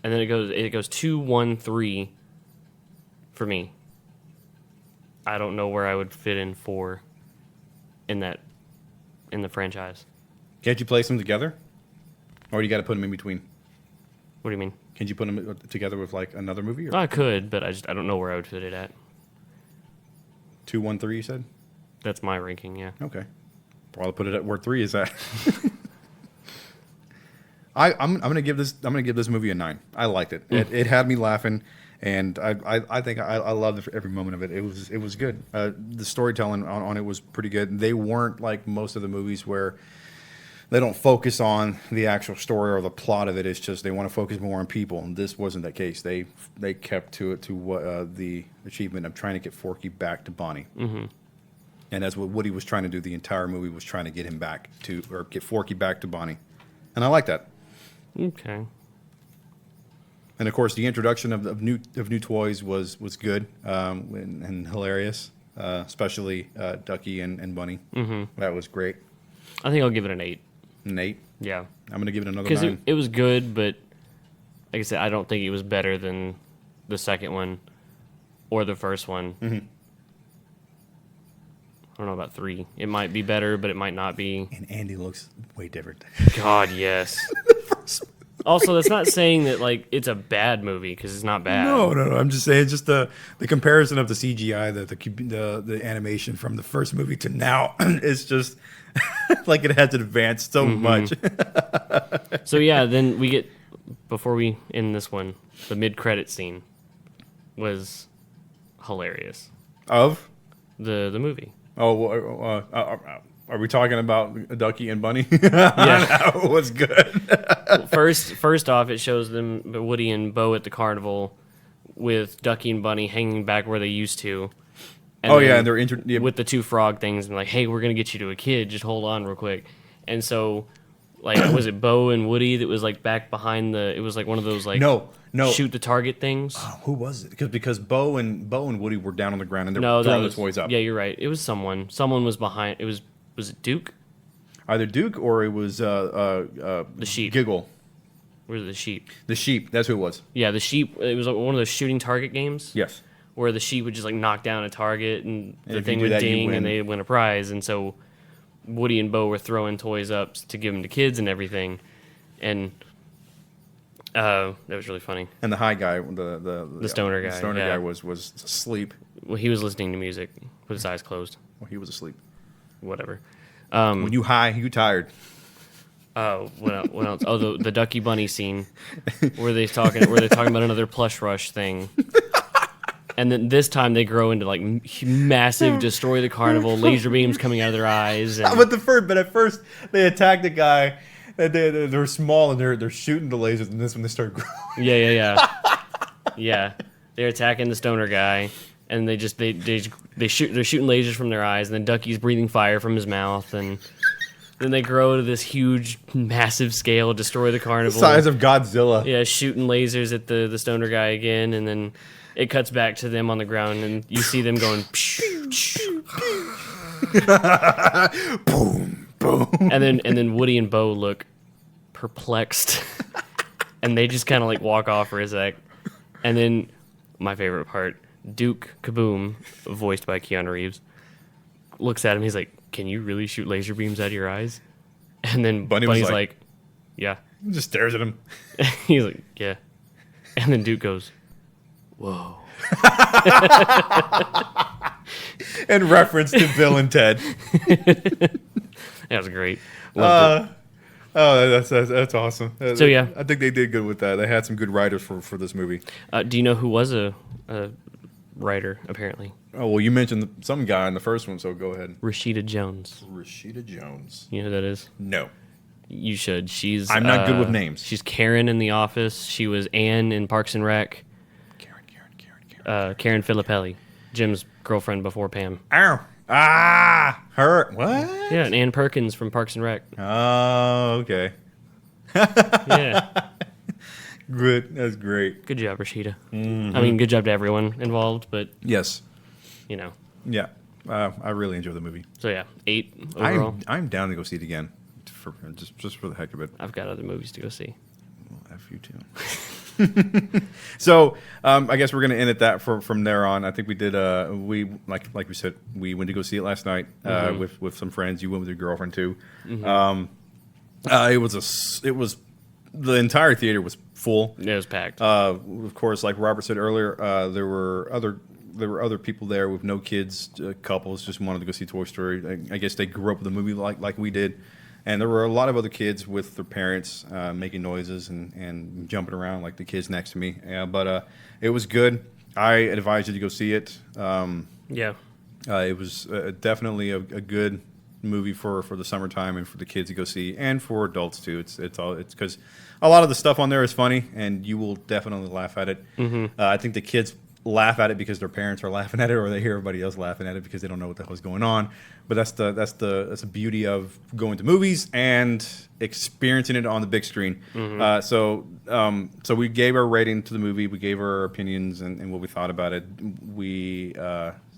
And then it goes 2, 1, 3 for me. I don't know where I would fit in 4 in the franchise. Can't you place them together? Or you got to put them in between? What do you mean? Can you put them together with like another movie? Or I could, but I don't know where I would fit it at. 2, 1, 3, you said? That's my ranking, yeah. Okay. Probably put it at where 3 is at. I'm gonna give this movie a 9. I liked it. It had me laughing, and I think I loved every moment of it. It was good. The storytelling on it was pretty good. They weren't like most of the movies where they don't focus on the actual story or the plot of it. It's just they want to focus more on people. And this wasn't that case. They kept to what the achievement of trying to get Forky back to Bonnie. Mm-hmm. And that's what Woody was trying to do. The entire movie was trying to get him back to, or get Forky back to Bonnie. And I like that. Okay. And of course, the introduction of new toys was good and hilarious, especially Ducky and Bunny. Mm-hmm. That was great. I think I'll give it an 8. An 8. Yeah. I'm gonna give it another 9. Because it was good, but like I said, I don't think it was better than the second one or the first one. Mm-hmm. I don't know about 3. It might be better, but it might not be. And Andy looks way different. God, yes. Also, that's not saying that like it's a bad movie because it's not bad. No. I'm just saying, just the comparison of the CGI, the animation from the first movie to now is just like it has advanced so much. So yeah, then we get, before we end this one, the mid-credit scene was hilarious. Of the movie. Oh, are we talking about Ducky and Bunny? Yeah, it was good. First off, it shows them Woody and Bo at the carnival with Ducky and Bunny hanging back where they used to. And and they're with the 2 frog things, and like, hey, we're gonna get you to a kid. Just hold on real quick. And so, like, was it Bo and Woody that was like back behind the? It was like one of those like no shoot the target things. Who was it? Because Bo and Woody were down on the ground and they were No, throwing the toys up. Yeah, you're right. It was someone. Someone was behind. It was it Duke? Either Duke or it was the sheep. Giggle. Where's the sheep? The sheep. That's who it was. Yeah, the sheep. It was like one of those shooting target games. Yes. Where the sheep would just like knock down a target and the if thing you do would that, you ding win. and they'd win a prize. And so Woody and Bo were throwing toys up to give them to kids and everything. And that was really funny. And the high guy, the stoner guy, the stoner yeah. guy was asleep. Well, he was listening to music with his eyes closed. Well, he was asleep. Whatever. When you high, you tired. Oh, what else? Oh, the Ducky Bunny scene where they're talking about another plush rush thing. And then this time they grow into like massive, destroy the carnival, laser beams coming out of their eyes. And But at first they attacked the guy. They're small and they're shooting the lasers. And this when they start growing. Yeah. They're attacking the stoner guy, and they're shooting lasers from their eyes. And then Ducky's breathing fire from his mouth, and then they grow to this huge, massive scale, destroy the carnival, Size of Godzilla. Yeah, shooting lasers at the stoner guy again, and then it cuts back to them on the ground, and you see them going, Boom, boom. and then Woody and Bo look perplexed, and they just kind of like walk off for a sec, and then my favorite part, Duke Kaboom, voiced by Keanu Reeves, looks at him. He's like, "Can you really shoot laser beams out of your eyes?" And then Bunny's like, "Yeah." Just stares at him. He's like, "Yeah," and then Duke goes, "Whoa." In reference to Bill and Ted. That was great. That's awesome. So, yeah. I think they did good with that. They had some good writers for this movie. Do you know who was a writer, apparently? Oh, well, you mentioned some guy in the first one, so go ahead. Rashida Jones. Rashida Jones. You know who that is? No. You should. I'm not good with names. She's Karen in The Office. She was Anne in Parks and Rec. Karen Filippelli, Jim's girlfriend before Pam. Ow. Her. What? Yeah, and Ann Perkins from Parks and Rec. Oh, okay. Yeah. Good. That's great. Good job, Rashida. Mm-hmm. I mean, good job to everyone involved, but Yes. you know. Yeah. I really enjoy the movie. So yeah, 8 overall. I'm down to go see it again, for just for the heck of it. I've got other movies to go see. Well, F you too. So I guess we're gonna end at that from there on. I think we did. We like we said, we went to go see it last night with some friends. You went with your girlfriend too. It was the entire theater was full. It was packed. Of course, like Robert said earlier, there were other people there with no kids, couples just wanted to go see Toy Story. I guess they grew up with the movie like we did, and there were a lot of other kids with their parents making noises and jumping around like the kids next to me. But it was good. I advise you to go see it. Yeah. It was definitely a good movie for the summertime and for the kids to go see, and for adults too. It's because a lot of the stuff on there is funny, and you will definitely laugh at it. I think the kids laugh at it because their parents are laughing at it, or they hear everybody else laughing at it because they don't know what the hell is going on. But that's the beauty of going to movies and experiencing it on the big screen. So we gave our rating to the movie, we gave our opinions and what we thought about it.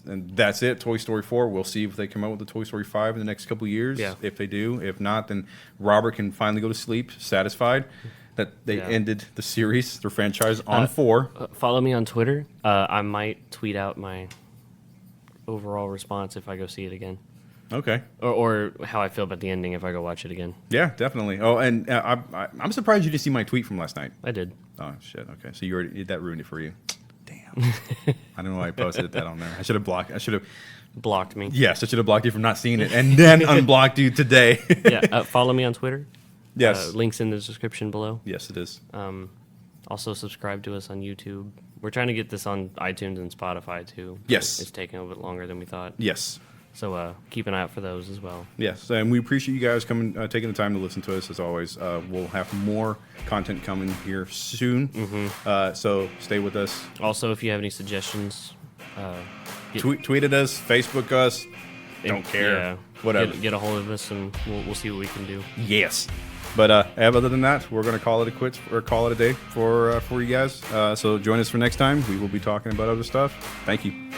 And that's it. Toy Story 4. We'll see if they come out with the Toy Story 5 in the next couple of years. Yeah. If they do, if not, then Robert can finally go to sleep, satisfied that they ended the series, their franchise, on 4. Follow me on Twitter. I might tweet out my overall response if I go see it again, Okay. or how I feel about the ending if I go watch it again. Yeah, definitely. Oh, and I'm surprised you didn't see my tweet from last night. I did. Oh shit. Okay, so you already that ruined it for you. Damn. I don't know why I posted that on there. I should have blocked. Blocked me. Yes, I should have blocked you from not seeing it, and then unblocked you today. Yeah. Follow me on Twitter. Yes. Links in the description below. Yes, it is. Also subscribe to us on YouTube. We're trying to get this on iTunes and Spotify too. Yes. It's taking a little bit longer than we thought. Yes. So keep an eye out for those as well. Yes, and we appreciate you guys coming, taking the time to listen to us as always. We'll have more content coming here soon, so stay with us. Also, if you have any suggestions, Tweet at us, Facebook us. Don't care. Yeah, Whatever. Get a hold of us, and we'll see what we can do. Yes. But other than that, we're going to call it a quits or call it a day for you guys. So join us for next time. We will be talking about other stuff. Thank you.